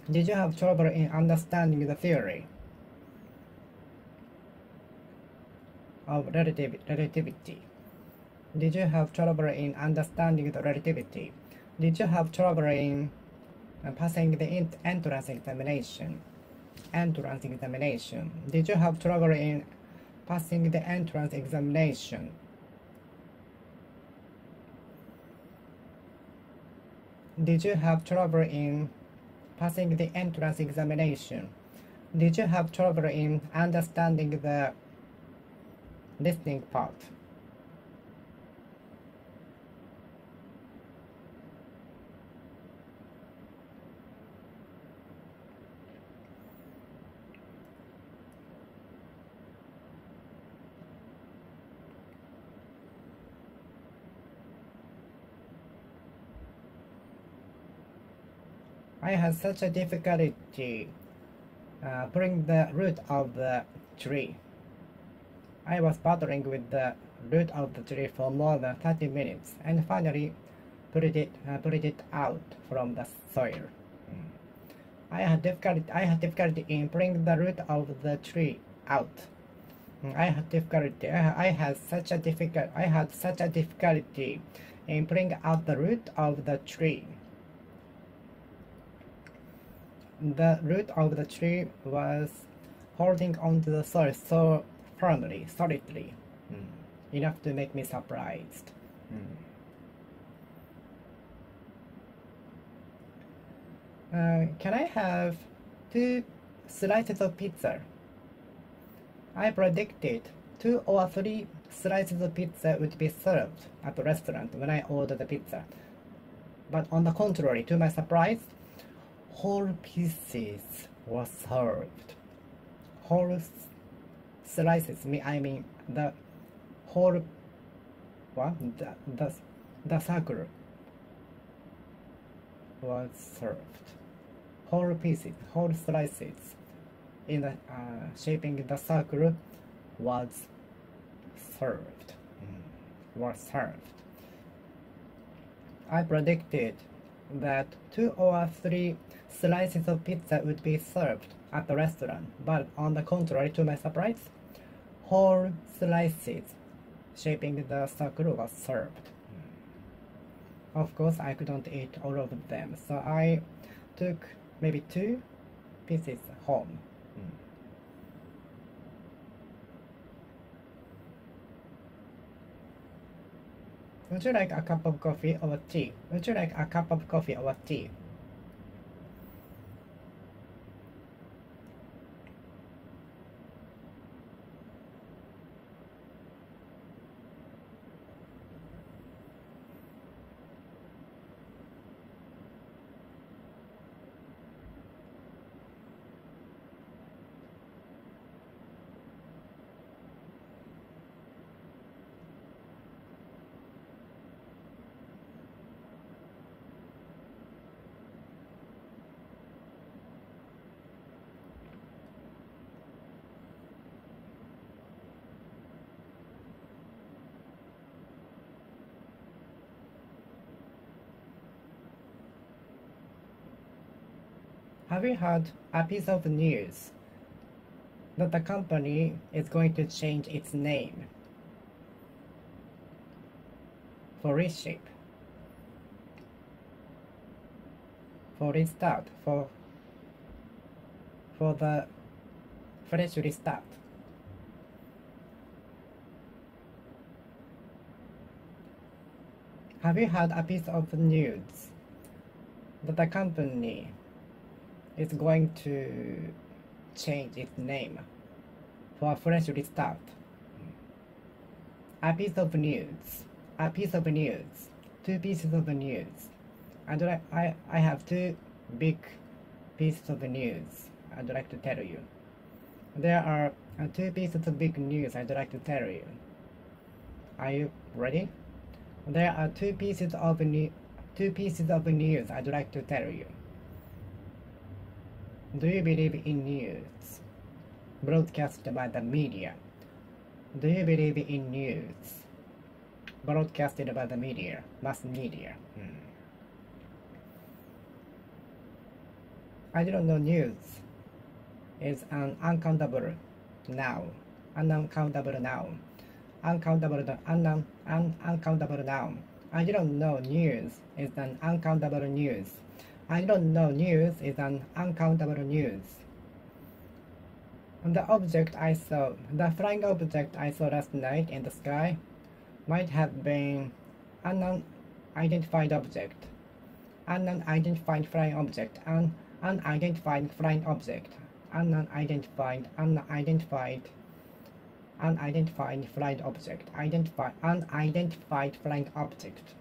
Did you have trouble in understanding the theory of relativity? Did you have trouble in understanding the relativity? Did you have trouble in passing the entrance examination? Did you have trouble in passing the entrance examination? Did you have trouble in passing the entrance examination? Did you have trouble in understanding the listening part? I had such a difficulty pulling the root of the tree. I was battling with the root of the tree for more than 30 minutes and finally pulled it out from the soil. I had difficulty in pulling the root of the tree out. I had such a difficulty in pulling out the root of the tree. The root of the tree was holding onto the soil so firmly, solidly, enough to make me surprised. Can I have 2 slices of pizza? I predicted 2 or 3 slices of pizza would be served at the restaurant when I ordered the pizza. But on the contrary, to my surprise, whole pieces were served. Whole slices, I mean the whole, the circle was served. Whole pieces, whole slices in the shaping the circle was served. I predicted that 2 or 3 slices of pizza would be served at the restaurant, but on the contrary, to my surprise, whole slices shaping the circle was served. Of course, I couldn't eat all of them, so I took maybe 2 pieces home. Would you like a cup of coffee or tea? Would you like a cup of coffee or tea? Have you heard a piece of news that the company is going to change its name for reshape, for restart, for the fresh restart? Have you heard a piece of news that the company is going to change its name for a fresh restart? A piece of news, 2 pieces of news. I have two big pieces of news I'd like to tell you. There are two pieces of big news I'd like to tell you. Are you ready? There are two pieces of news I'd like to tell you. Do you believe in news broadcast by the media? Do you believe in news broadcasted by the media, mass media? I don't know. News is an uncountable noun. Uncountable noun. Uncountable noun. I don't know. News is an uncountable news. I don't know. News is an uncountable news. The flying object I saw last night in the sky might have been an unidentified object, unidentified flying object, unidentified flying object, unidentified flying object, unidentified flying object.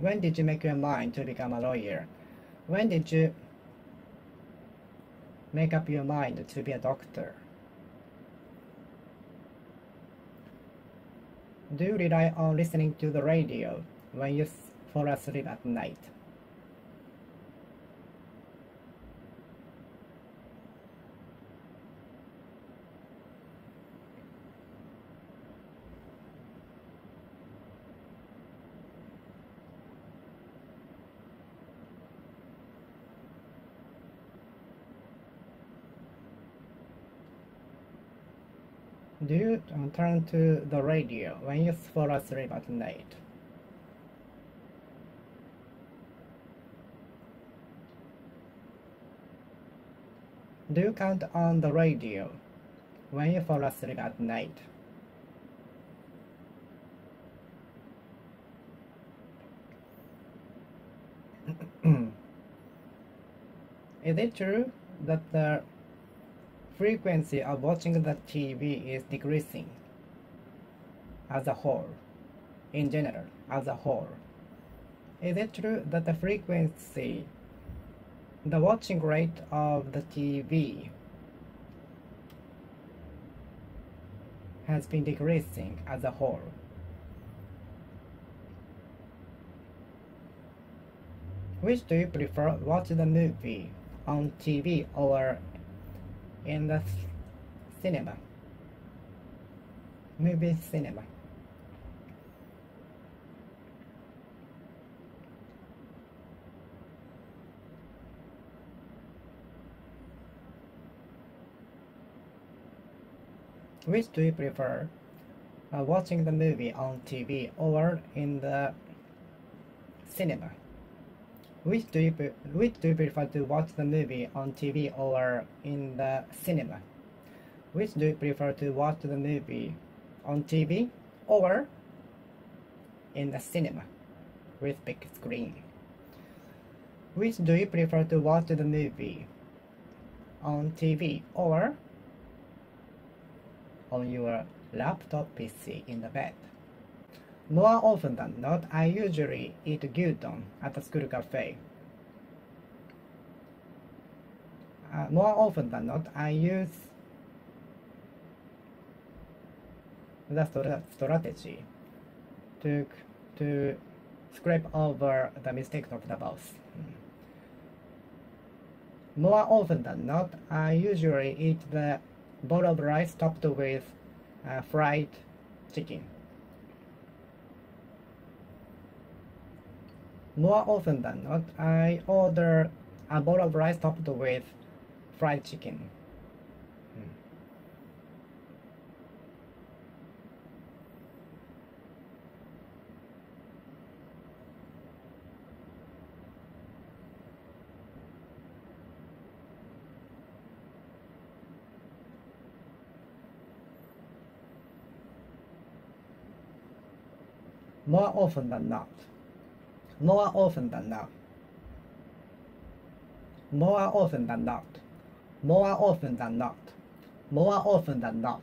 When did you make your mind to become a lawyer? When did you make up your mind to be a doctor? Do you rely on listening to the radio when you fall asleep at night? Do you turn to the radio when you fall asleep at night? Do you count on the radio when you fall asleep at night? Is it true that the frequency of watching the TV is decreasing as a whole, in general, as a whole? Is it true that the watching rate of the TV has been decreasing as a whole? Which do you prefer, watch the movie on TV or in the cinema? Movie cinema. Which do you prefer, watching the movie on TV or in the cinema? Which do you prefer to watch the movie on TV or in the cinema? Which do you prefer to watch the movie on TV or in the cinema with big screen? Which do you prefer to watch the movie on TV or on your laptop PC in the bed? More often than not, I usually eat gyudon at the school cafe. More often than not, I use the strategy to scrape over the mistakes of the boss. More often than not, I usually eat the bowl of rice topped with fried chicken. More often than not, I order a bowl of rice topped with fried chicken. More often than not. More often than not. More often than not. More often than not. More often than not.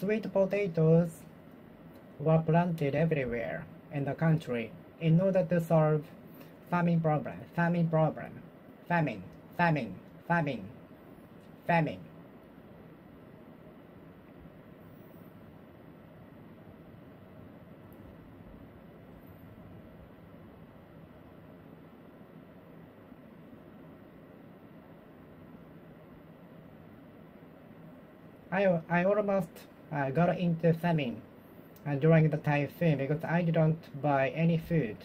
Sweet potatoes were planted everywhere in the country in order to solve famine problem, famine problem, famine, famine, famine, famine. I almost got into famine during the typhoon because I didn't buy any food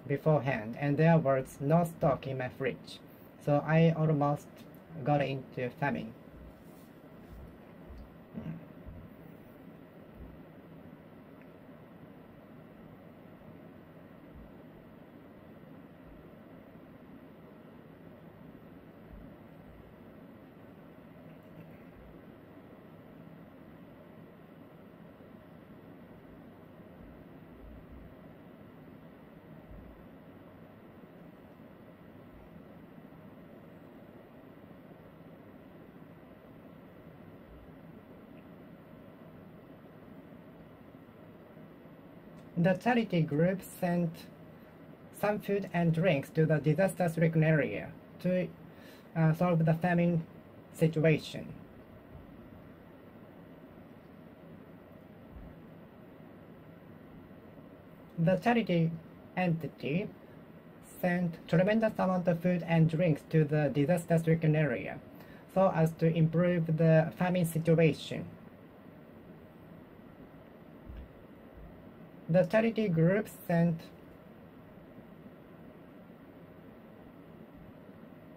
beforehand and there was no stock in my fridge. So I almost got into famine. The charity group sent some food and drinks to the disaster-stricken area to solve the famine situation. The charity entity sent tremendous amount of food and drinks to the disaster-stricken area so as to improve the famine situation. The charity group sent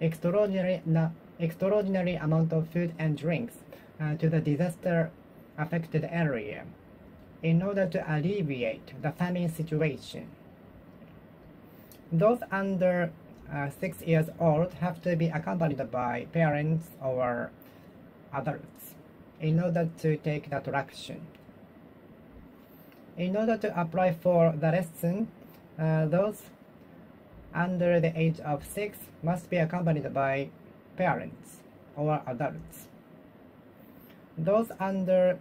extraordinary amount of food and drinks to the disaster-affected area in order to alleviate the famine situation. Those under 6 years old have to be accompanied by parents or adults in order to take that action. In order to apply for the lesson, those under the age of 6 must be accompanied by parents or adults. Those under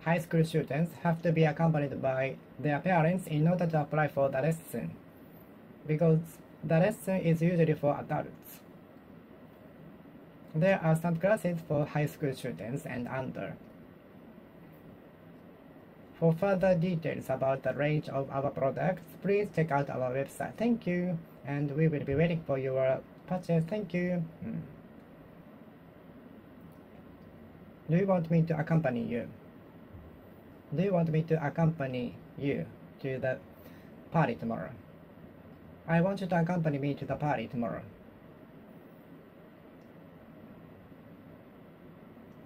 high school students have to be accompanied by their parents in order to apply for the lesson, because the lesson is usually for adults. There are some classes for high school students and under. For further details about the range of our products, please check out our website. Thank you, and we will be waiting for your purchase. Thank you. Do you want me to accompany you? Do you want me to accompany you to the party tomorrow? I want you to accompany me to the party tomorrow.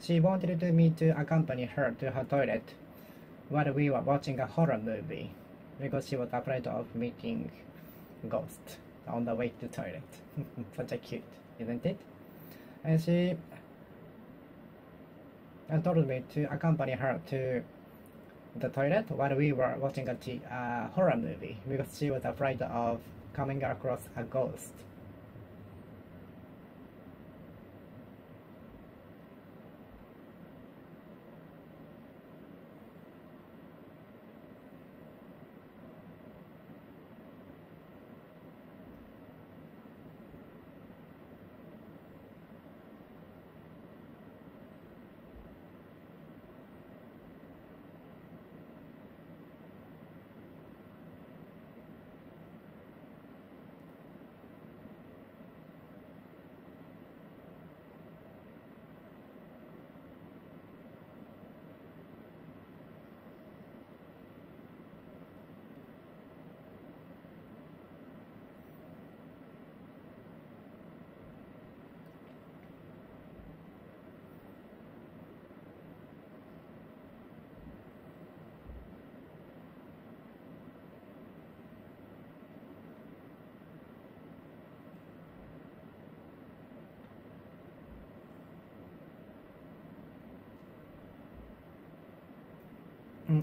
She wanted me to accompany her to her toilet while we were watching a horror movie because she was afraid of meeting ghosts on the way to the toilet. Such a cute, isn't it? And she told me to accompany her to the toilet while we were watching a horror movie because she was afraid of coming across a ghost.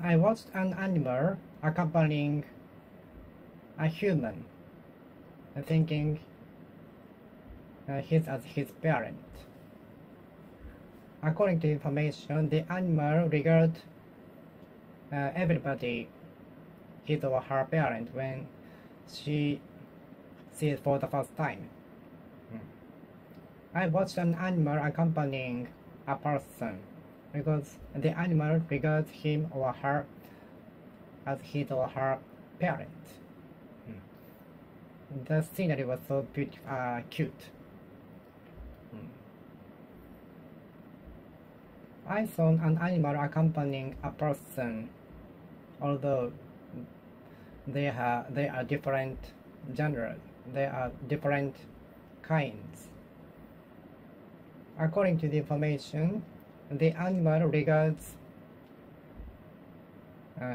I watched an animal accompanying a human, thinking he's as his parent. According to information, the animal regards everybody, his or her parent, when she sees for the first time. I watched an animal accompanying a person because the animal regards him or her as his or her parent. The scenery was so cute. I saw an animal accompanying a person, although they are different genres, they are different kinds. According to the information, the animal regards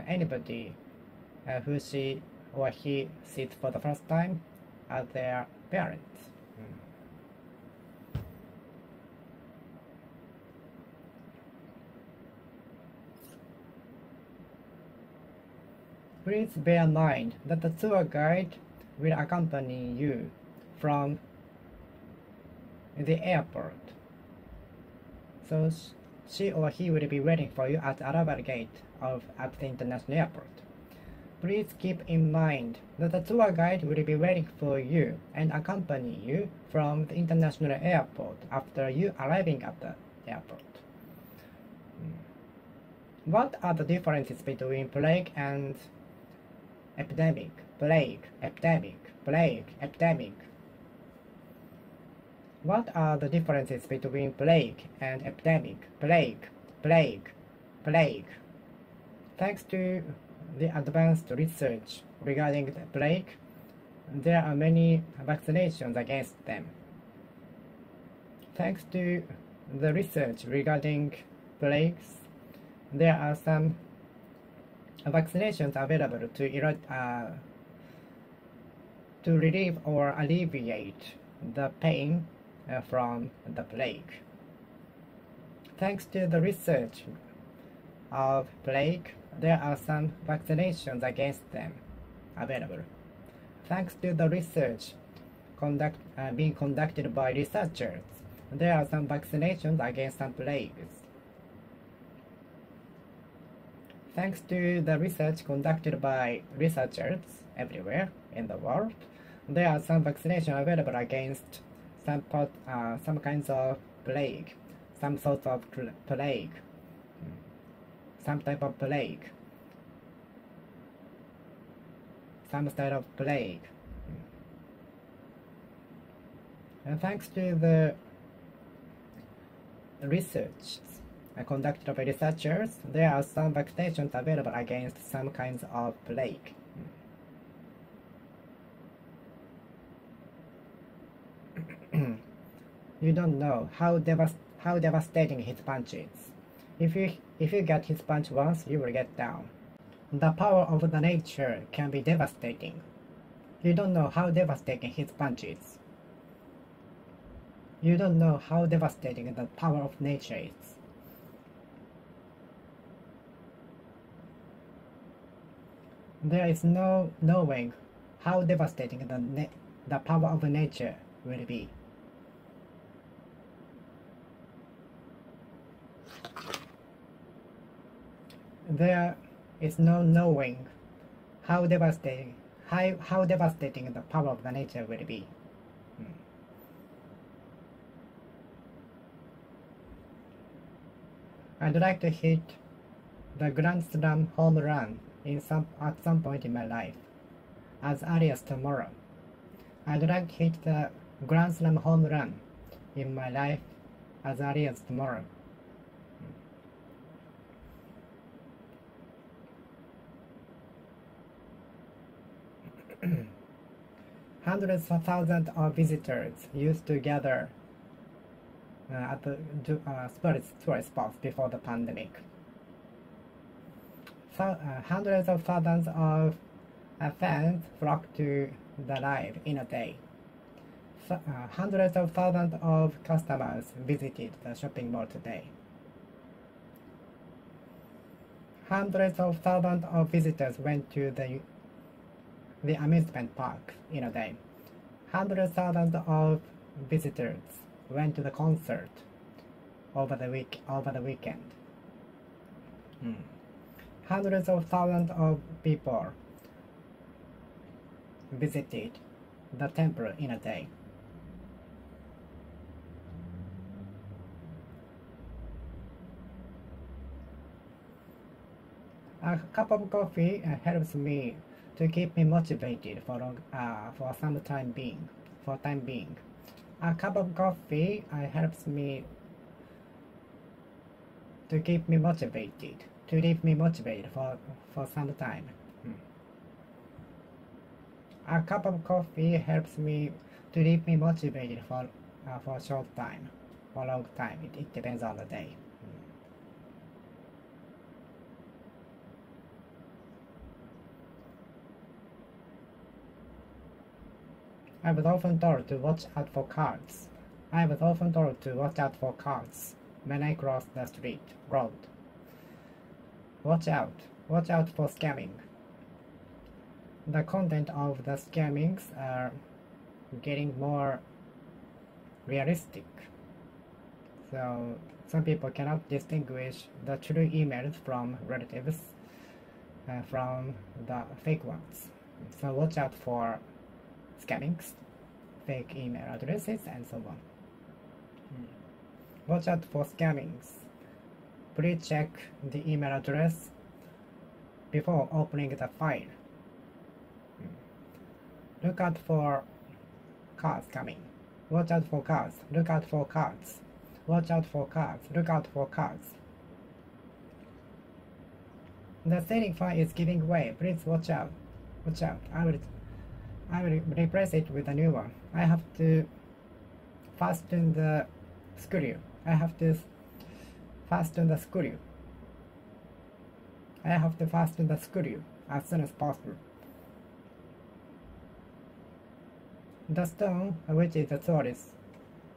anybody who she or he sees for the first time as their parents. Please bear in mind that the tour guide will accompany you from the airport. So she or he will be waiting for you at the arrival gate at the international airport. Please keep in mind that the tour guide will be waiting for you and accompany you from the international airport after you arriving at the airport. What are the differences between plague and epidemic? Plague, epidemic, plague, epidemic. What are the differences between plague and epidemic? Plague, plague, plague. Thanks to the advanced research regarding the plague, there are many vaccinations against them. Thanks to the research regarding plagues, there are some vaccinations available to relieve or alleviate the pain from the plague. Thanks to the research of plague, there are some vaccinations against them available. Thanks to the research being conducted by researchers, there are some vaccinations against some plagues. Thanks to the research conducted by researchers everywhere in the world, there are some vaccinations available against some kinds of plague, some sorts of plague, some type of plague, some style of plague. And thanks to the research conducted by researchers, there are some vaccinations available against some kinds of plague. You don't know how devastating his punch is. If you get his punch once, you will get down. The power of the nature can be devastating. You don't know how devastating his punch is. You don't know how devastating the power of nature is. There is no knowing how devastating the power of nature will be. There is no knowing how devastating the power of the nature will be. I'd like to hit the Grand Slam home run at some point in my life, as early as tomorrow. I'd like to hit the Grand Slam home run in my life as early as tomorrow. Hundreds of thousands of visitors used to gather at the tourist spots before the pandemic. Hundreds of thousands of fans flocked to the live in a day. Hundreds of thousands of customers visited the shopping mall today. Hundreds of thousands of visitors went to the amusement park in a day. Hundreds of thousands of visitors went to the concert over the weekend. Hundreds of thousands of people visited the temple in a day. A cup of coffee helps me to keep me motivated for some time being. For time being, a cup of coffee helps me to keep me motivated, to leave me motivated for some time. A cup of coffee helps me to leave me motivated for a short time, for a long time. It depends on the day. I was often told to watch out for cars. I was often told to watch out for cars when I cross the road. Watch out for scamming. The content of the scammings are getting more realistic. So some people cannot distinguish the true emails from relatives from the fake ones. So watch out for scammings, fake email addresses, and so on. Watch out for scammings. Please check the email address before opening the file. Look out for cars coming. Watch out for cars. Look out for cars. Watch out for cars. Look out for cars. The ceiling fan is giving way. Please watch out. Watch out. I will replace it with a new one. I have to fasten the screw. I have to fasten the screw. I have to fasten the screw as soon as possible. The stone, which is the tourist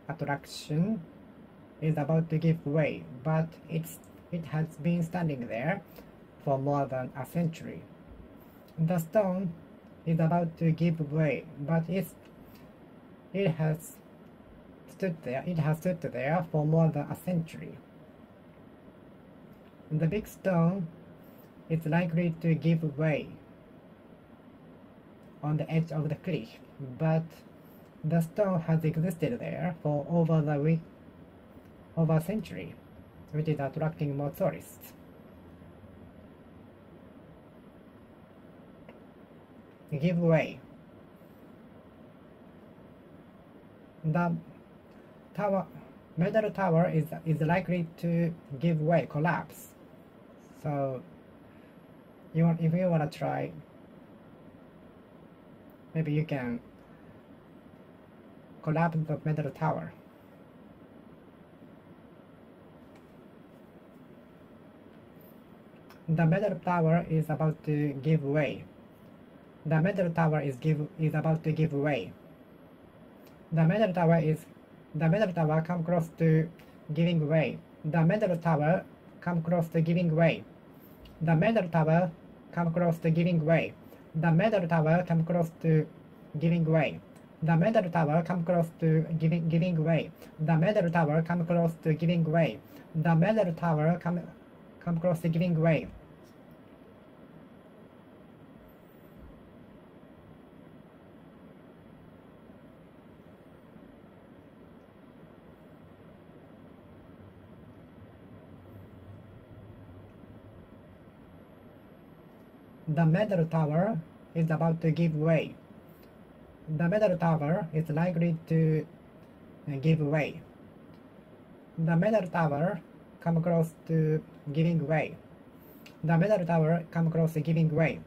attraction, is about to give way, but it has been standing there for more than a century. The stone is about to give way, but it has stood there. It has stood there for more than a century. The big stone is likely to give way on the edge of the cliff, but the stone has existed there for over a century, which is attracting more tourists. Give way. The metal tower is likely to give way, collapse. So if you want to try, maybe you can collapse the metal tower. The metal tower is about to give way. The metal tower is about to give way. The metal tower come close to giving way. The metal tower come close to giving way. The metal tower come close to giving way. The metal tower come close to giving way. The metal tower come close to giving way. The metal tower come close to giving way. The metal tower come close to giving way. The metal tower is about to give way. The metal tower is likely to give way. The metal tower come close to giving way. The metal tower come close to giving way.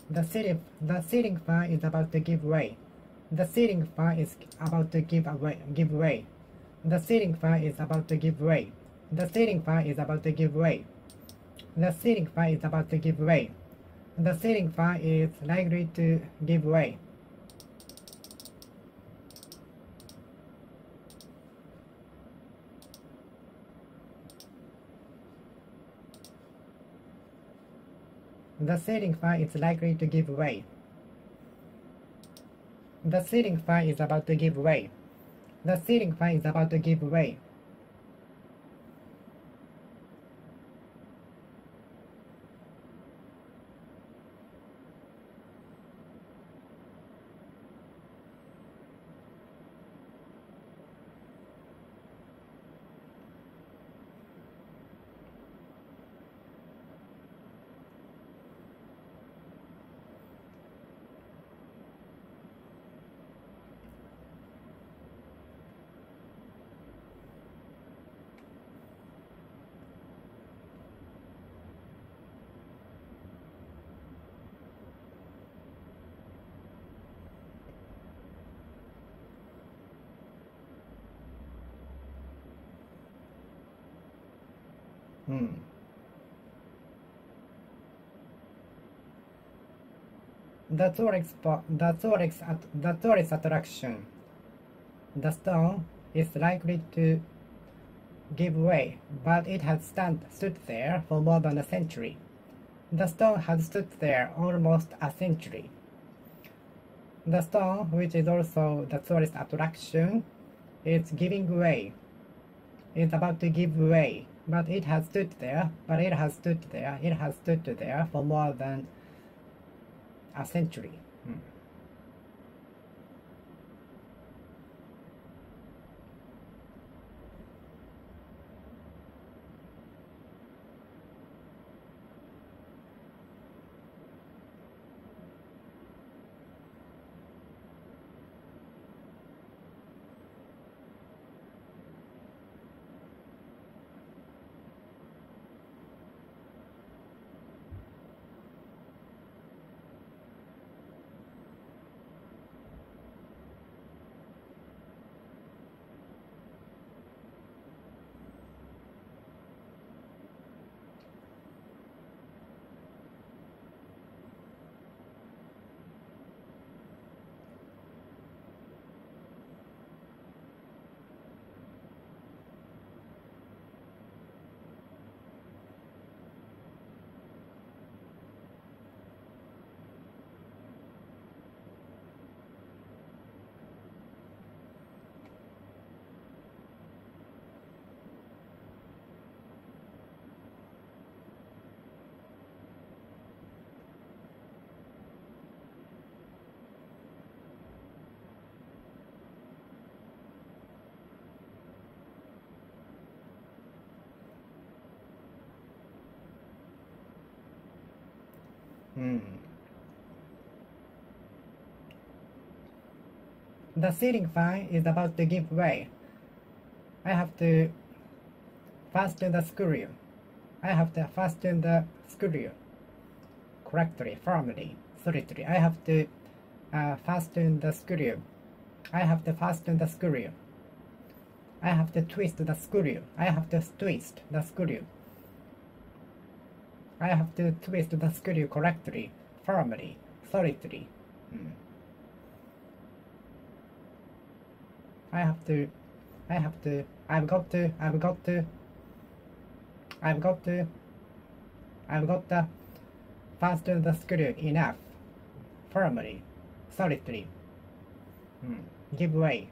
The ceiling fan is about to give way. The ceiling fan is about to give way. The ceiling fan is about to give way. The ceiling fan is about to give way. The ceiling fan is about to give way. The ceiling fan is likely to give way. The ceiling fan is likely to give way. The ceiling fan is about to give way. The ceiling fan is about to give way. Hmm. The tourist attraction. The stone is likely to give way, but it has stood there for more than a century. The stone has stood there almost a century. The stone, which is also the tourist attraction, is giving way. It's about to give way, but it has stood there, it has stood there for more than a century. The ceiling fan is about to give way. I have to fasten the screw. I have to fasten the screw correctly, firmly, solidly. I have to fasten the screw. I have to fasten the screw. I have to twist the screw. I have to twist the screw. I have to twist the screw correctly, firmly, solidly. I've got to fasten the screw enough, firmly, solidly. Give way.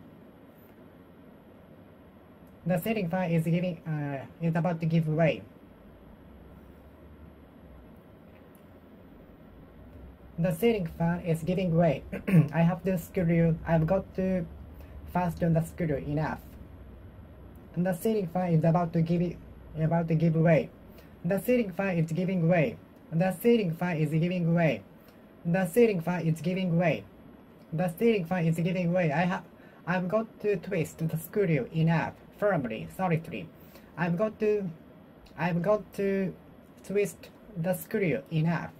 The ceiling fan is about to give way. The ceiling fan is giving way. I've got to fasten the screw enough. And the ceiling fan is about to give way. The ceiling fan is giving way. The ceiling fan is giving way. The ceiling fan is giving way. The ceiling fan is giving way. I've got to twist the screw enough, firmly, solidly. I've got to twist the screw enough.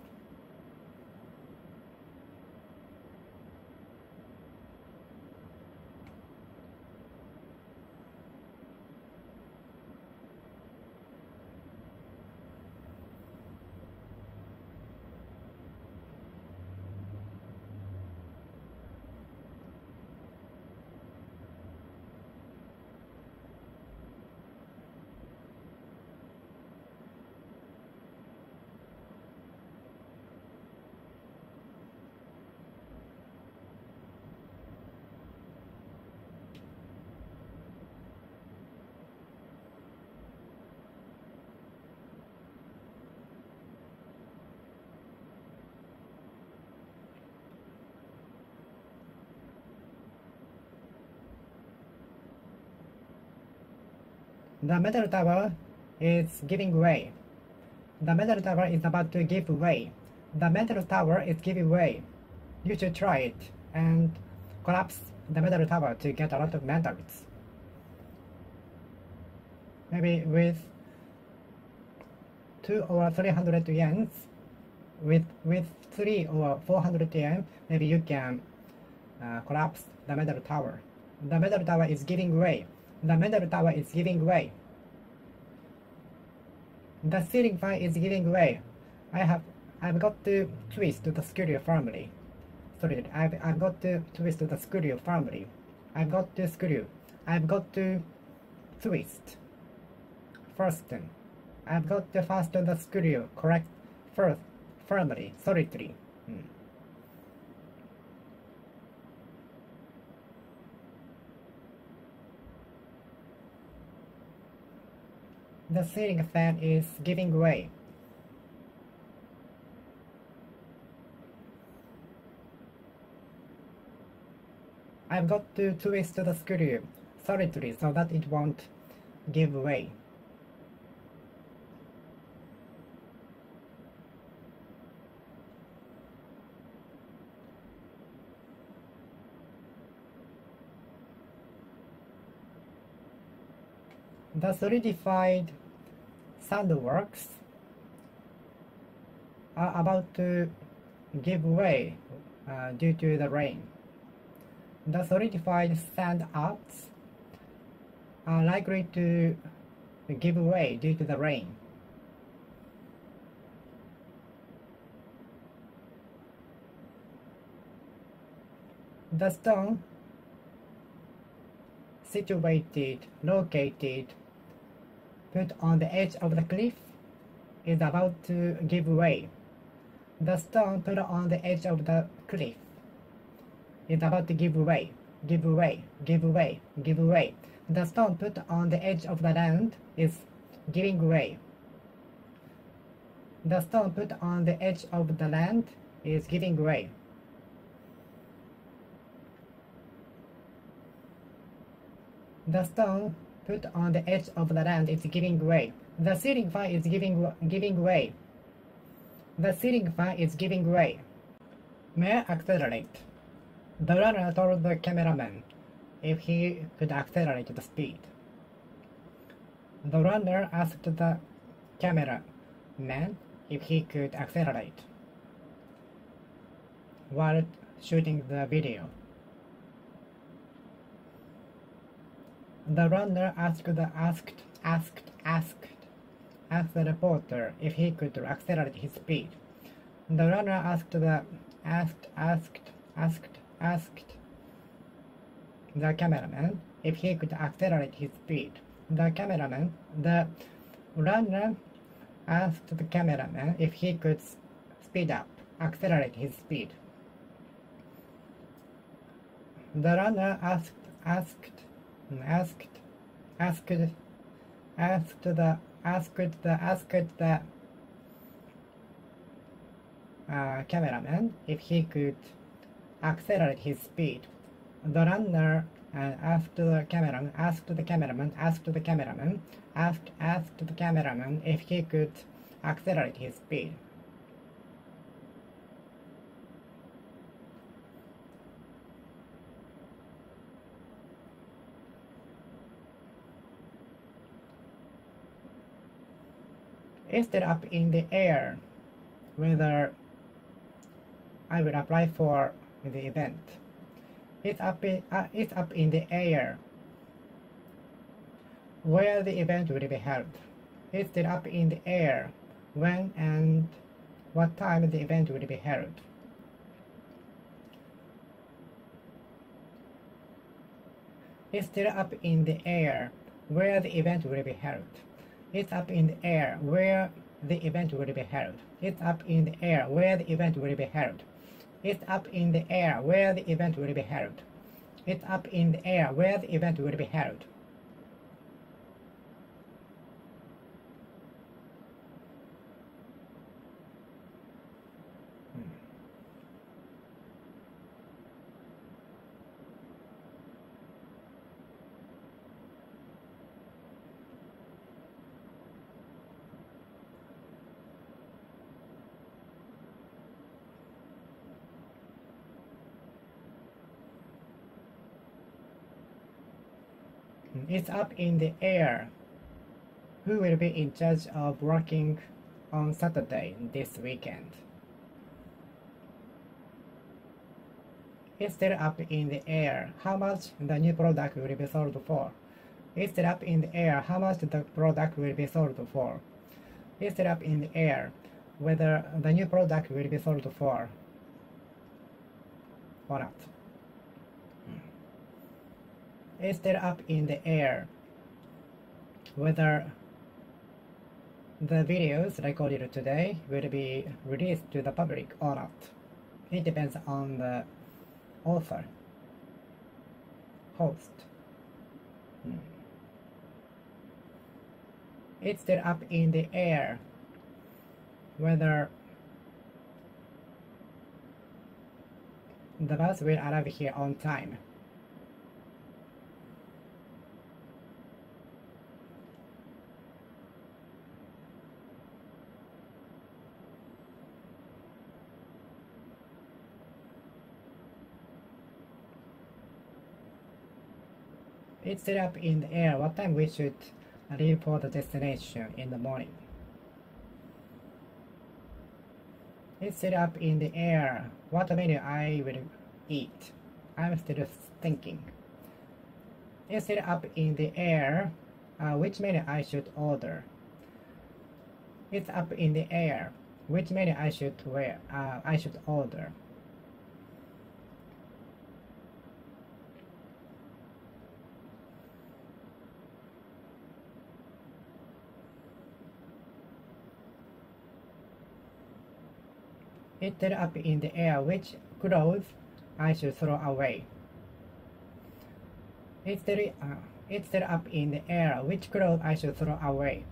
The metal tower is giving way. The metal tower is about to give way. The metal tower is giving way. You should try it and collapse the metal tower to get a lot of medals. Maybe with 2 or 300 yens, with 3 or 400 yen, maybe you can collapse the metal tower. The metal tower is giving way. The metal tower is giving way. The ceiling fan is giving way. I've got to twist the screw firmly. Sorry, I've got to twist the screw firmly. I've got to screw. I've got to twist. First, I've got to fasten the screw correct first, firmly, solidly. The ceiling fan is giving way. I've got to twist the screw solidly so that it won't give way. The solidified sandworks are about to give way due to the rain. The solidified sand arts are likely to give way due to the rain. The stone located, put on the edge of the cliff is about to give way. The stone put on the edge of the cliff is about to give way, give way, give way, give way. The stone put on the edge of the land is giving way. The stone put on the edge of the land is giving way. The stone put on the edge of the land is giving way. The ceiling fan is giving way. The ceiling fan is giving way. May I accelerate? The runner told the cameraman if he could accelerate the speed. The runner asked the cameraman if he could accelerate while shooting the video. The runner asked the reporter if he could accelerate his speed. The runner asked the cameraman if he could accelerate his speed. The runner asked the cameraman if he could accelerate his speed. The runner asked the cameraman if he could accelerate his speed. The runner asked the cameraman if he could accelerate his speed. It's still up in the air whether I will apply for the event. It's up in the air where the event will be held. It's still up in the air when and what time the event will be held. It's still up in the air where the event will be held. It's up in the air where the event will be held. It's up in the air where the event will be held. It's up in the air where the event will be held. It's up in the air where the event will be held. It's up in the air. Who will be in charge of working on Saturday this weekend? It's still up in the air. How much the new product will be sold for? It's still up in the air. How much the product will be sold for? It's still up in the air. Whether the new product will be sold for or not. It's still up in the air. Whether the videos recorded today will be released to the public or not. It depends on the author, host. It's still up in the air whether the bus will arrive here on time. It's still up in the air what time we should leave for the destination in the morning. It's still up in the air what menu I will eat. I'm still thinking. It's still up in the air which menu I should order. It's up in the air which menu I should order. It's still up in the air which clothes I should throw away. It's still up in the air which clothes I should throw away.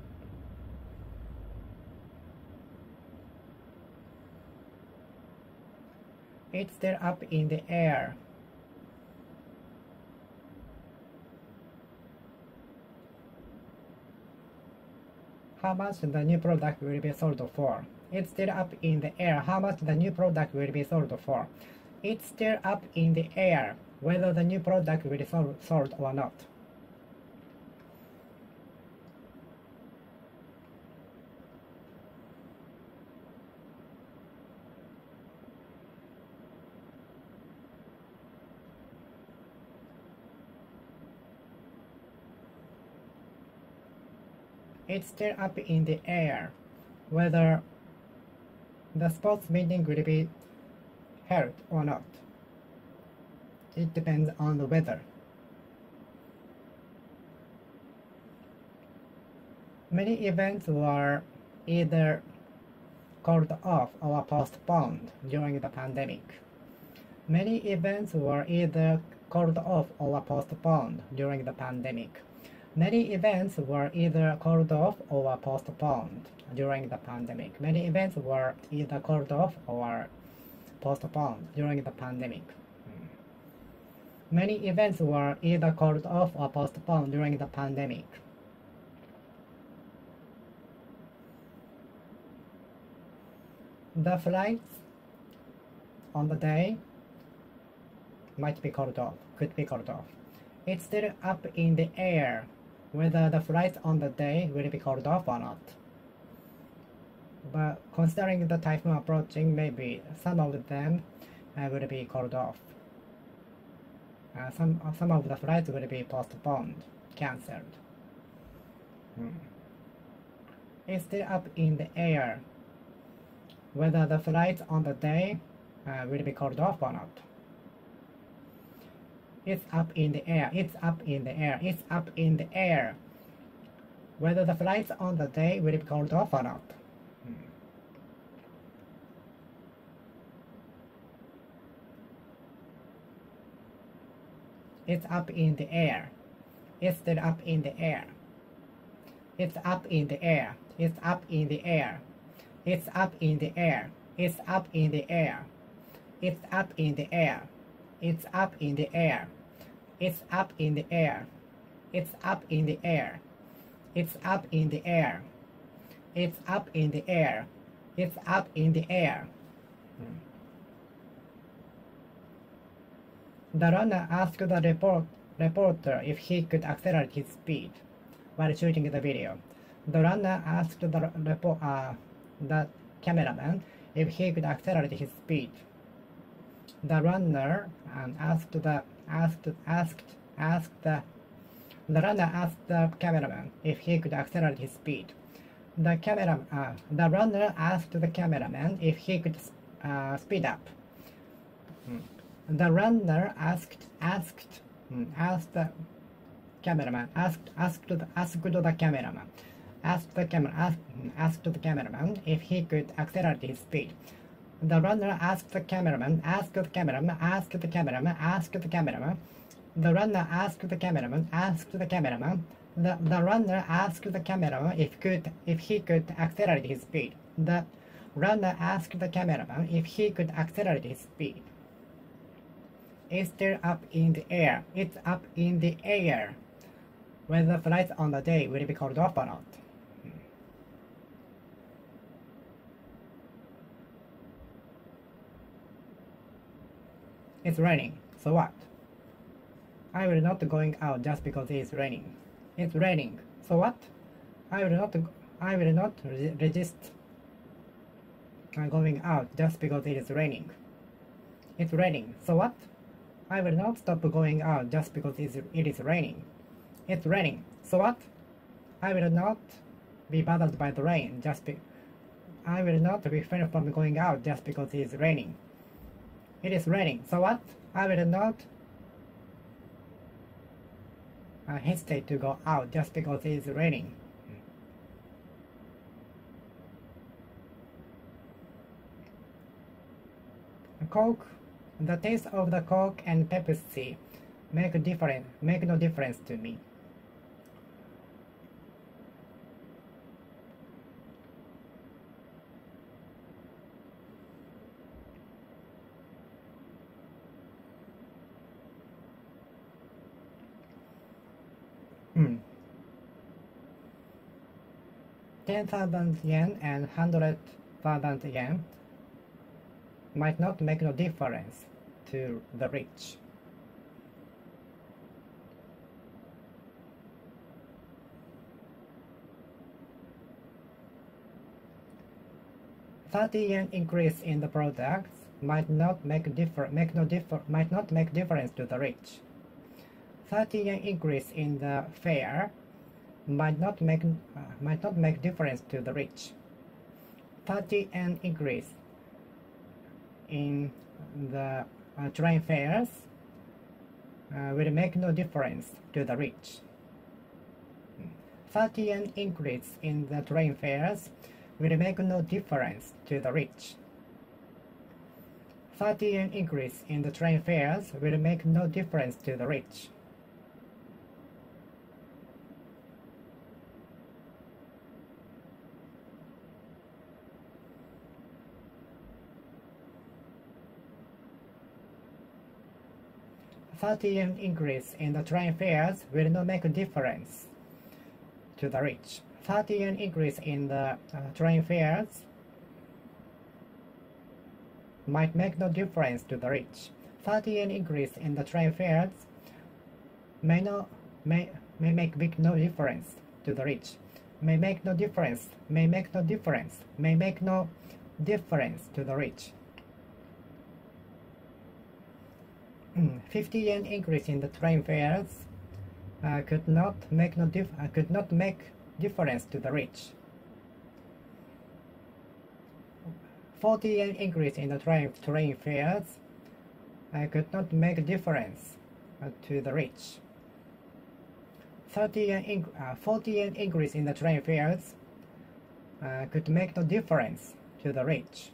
It's still up in the air. How much the new product will be sold for? It's still up in the air how much the new product will be sold for. It's still up in the air whether the new product will be sold or not. It's still up in the air whether the sports meeting will be held or not. It depends on the weather. Many events were either called off or postponed during the pandemic. Many events were either called off or postponed during the pandemic. Many events were either called off or postponed during the pandemic. Many events were either called off or postponed during the pandemic. Many events were either called off or postponed during the pandemic. The flights on the day might be called off, could be called off. It's still up in the air whether the flights on the day will be called off or not. But considering the typhoon approaching, maybe some of them will be called off. Some of the flights will be postponed, cancelled. It's still up in the air whether the flights on the day will be called off or not. It's up in the air, it's up in the air, it's up in the air whether the flights on the day will be called off or not. It's up in the air. It's still up in the air. It's up in the air. It's up in the air. It's up in the air. It's up in the air. It's up in the air. It's up in the air. It's up in the air. It's up in the air. It's up in the air. It's up in the air. It's up in the air. The runner asked the reporter if he could accelerate his speed while shooting the video. The runner asked the cameraman if he could accelerate his speed. The runner asked the runner asked the cameraman if he could accelerate his speed. The runner asked the cameraman if he could speed up. The runner asked the cameraman if he could accelerate his speed. The runner asked the cameraman The runner asked the cameraman if he could accelerate his speed. The runner asked the cameraman if he could accelerate his speed. It's still up in the air. It's up in the air whether the flights on the day will be called off or not. It's raining, so what? I will not going out just because it is raining. It's raining, so what? I will not resist going out just because it is raining. It's raining, so what? I will not stop going out just because it is raining. It's raining, so what? I will not be bothered by the rain I will not refrain from going out just because it is raining. It is raining, so what? I will not hesitate to go out just because it is raining. Coke. The taste of the Coke and Pepsi make no difference to me. Hmm. 10,000 yen and 100,000 yen might not make no difference to the rich. $30 increase in the products might not make difference to the rich. $30 increase in the fare might not make difference to the rich. $30 increase in the train fares will make no difference to the rich. 30 yen increase in the train fares will make no difference to the rich. 30 yen increase in the train fares will make no difference to the rich. $30 increase in the train fares will not make a difference to the rich. $30 increase in the train fares might make no difference to the rich. 30 yen increase in the train fares may make no difference to the rich. May make no difference to the rich. 50 yen increase in the train fares could not make difference to the rich. 40 yen increase in the train fares could not make difference to the rich. 40 yen increase in the train fares could make no difference to the rich.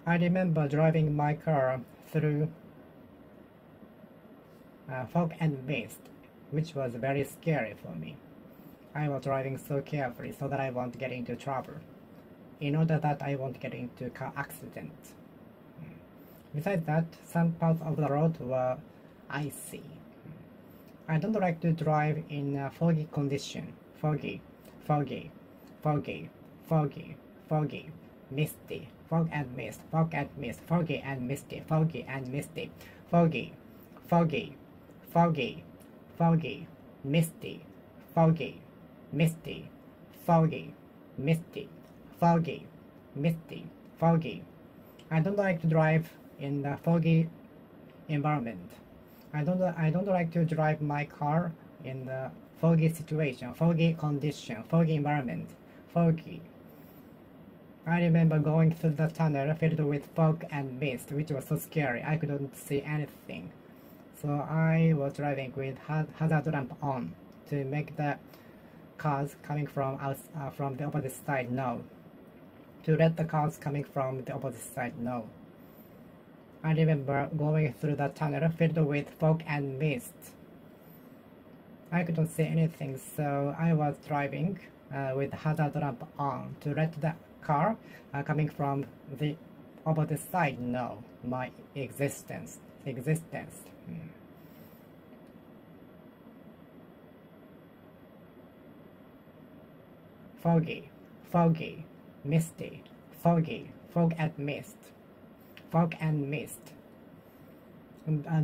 I remember driving my car through fog and mist, which was very scary for me. I was driving so carefully so that I won't get into trouble, in order that I won't get into car accident. Besides that, some parts of the road were icy. I don't like to drive in a foggy condition. Foggy, foggy, foggy, foggy, foggy, misty, fog and mist, fog and mist, foggy and misty, foggy and misty, foggy, foggy, foggy, foggy, misty, foggy, misty, foggy, misty, foggy, misty, foggy. I don't like to drive in the foggy environment. I don't like to drive my car in the foggy situation, foggy condition, foggy environment, foggy. I remember going through the tunnel filled with fog and mist, which was so scary. I couldn't see anything. So I was driving with hazard lamp on to make the cars coming from the opposite side know. To let the cars coming from the opposite side know. I remember going through the tunnel filled with fog and mist. I couldn't see anything, so I was driving with hazard lamp on to let the car coming from the opposite side know my existence. Foggy, foggy, misty, foggy, fog and mist. Fog and mist.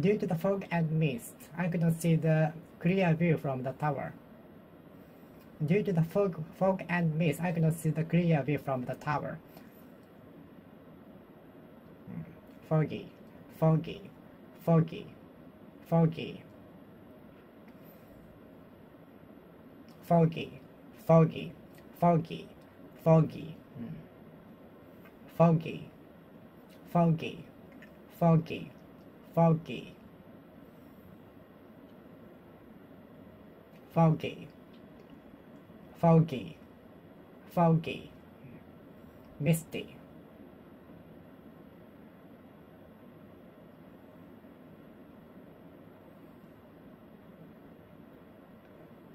Due to the fog and mist, I couldn't see the clear view from the tower. Due to the fog and mist, I couldn't see the clear view from the tower. Foggy, foggy, foggy, foggy, foggy, foggy, foggy, foggy, foggy, foggy, foggy, foggy, foggy, foggy, foggy, misty.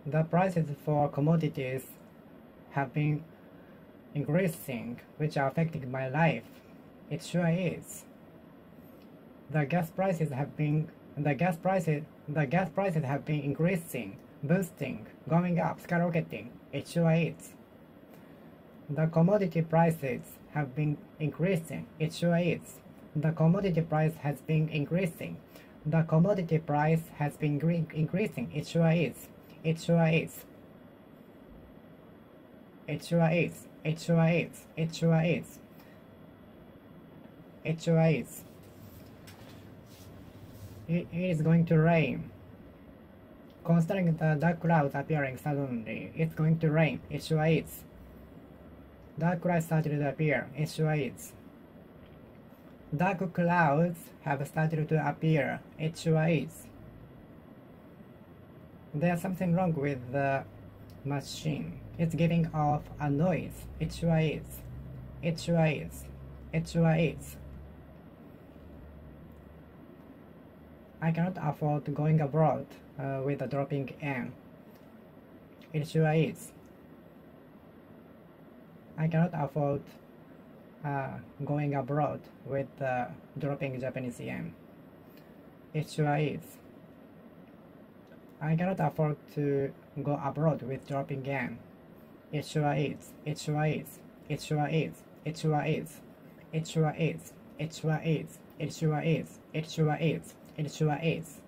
The prices for commodities have been increasing, which are affecting my life. It sure is. The gas prices have been increasing, boosting, going up, skyrocketing. It sure is. The commodity prices have been increasing. It sure is. The commodity price has been increasing. The commodity price has been increasing. It sure is. It sure is. It sure is. It sure is. It sure is. It sure is. It is going to rain. Considering the dark clouds appearing suddenly, it's going to rain. It sure is. Dark clouds started to appear. It sure is. Dark clouds have started to appear. It sure is. There's something wrong with the machine. It's giving off a noise. It sure is. It sure is. It sure is. I cannot afford going abroad with a dropping yen. It sure is. I cannot afford going abroad with dropping Japanese yen. It sure is. I cannot afford to go abroad with dropping yen. It sure is. It sure is. It sure is. It sure is. It sure is. It sure is. It sure is. It sure is. It sure is.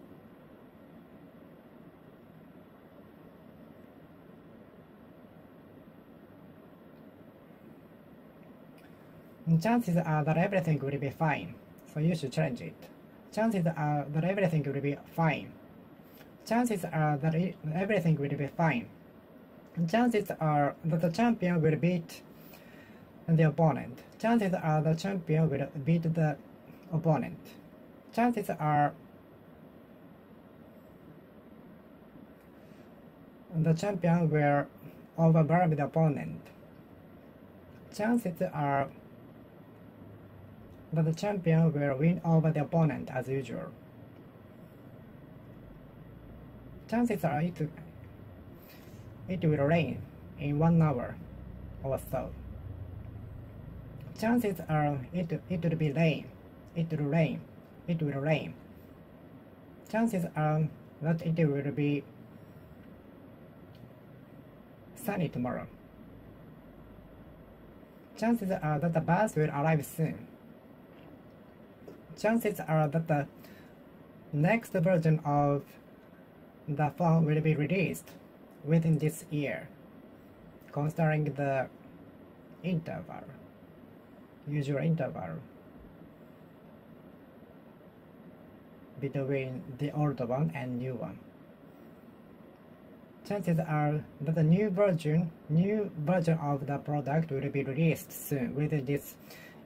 Chances are that everything will be fine, so you should change it. Chances are that everything will be fine. Chances are that everything will be fine. Chances are that the champion will beat the opponent. Chances are the champion will beat the opponent. Chances are the champion will overwhelm the opponent. Chances are that the champion will win over the opponent as usual. Chances are it will rain in 1 hour or so. Chances are it will be rain. It will rain. It will rain. Chances are that it will be sunny tomorrow. Chances are that the bus will arrive soon. Chances are that the next version of the phone will be released within this year, considering the usual interval between the old one and new one. Chances are that the new version of the product will be released soon within this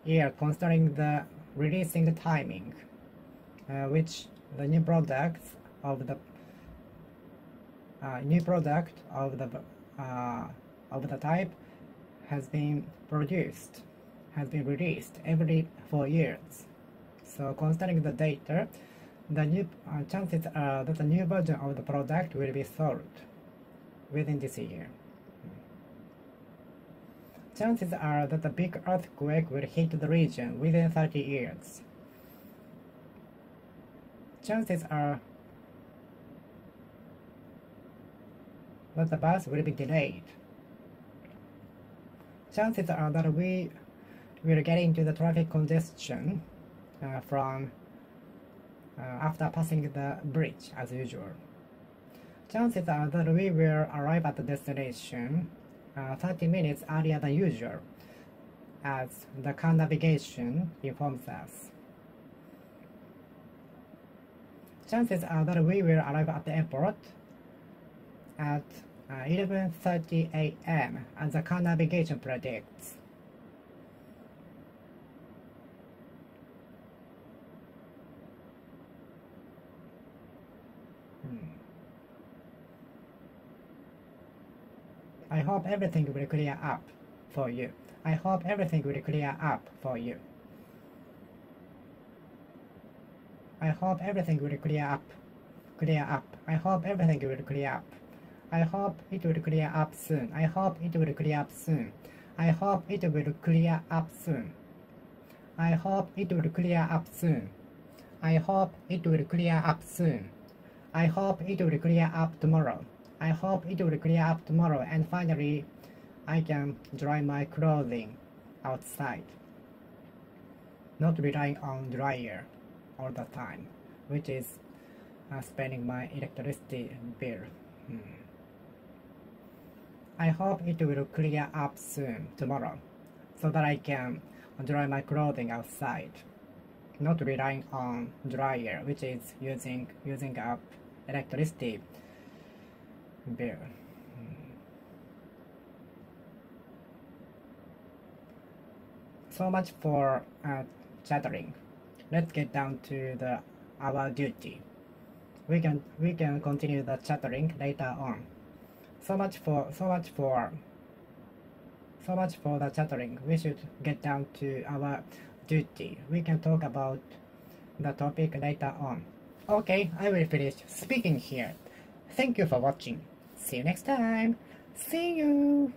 year, considering the releasing timing, which the new product of the type has been released every 4 years. So considering the data, the new chances are that the new version of the product will be sold within this year. Chances are that a big earthquake will hit the region within 30 years. Chances are that the bus will be delayed. Chances are that we will get into the traffic congestion from after passing the bridge as usual. Chances are that we will arrive at the destination 30 minutes earlier than usual, as the car navigation informs us. Chances are that we will arrive at the airport at 11:30 a.m. as the car navigation predicts. I hope everything will clear up for you. I hope everything will clear up for you. I hope everything will clear up. I hope everything will clear up. I hope it will clear up soon. I hope it will clear up soon. I hope it will clear up soon. I hope it will clear up soon. I hope it will clear up soon. I hope it will clear up tomorrow. I hope it will clear up tomorrow, and finally I can dry my clothing outside, not relying on dryer all the time, which is spending my electricity bill. I hope it will clear up soon tomorrow, so that I can dry my clothing outside, not relying on dryer, which is using up electricity bill. So much for chattering. Let's get down to our duty. We can continue the chattering later on. So much for the chattering. We should get down to our duty. We can talk about the topic later on. Okay, I will finish speaking here. Thank you for watching. See you next time. See you.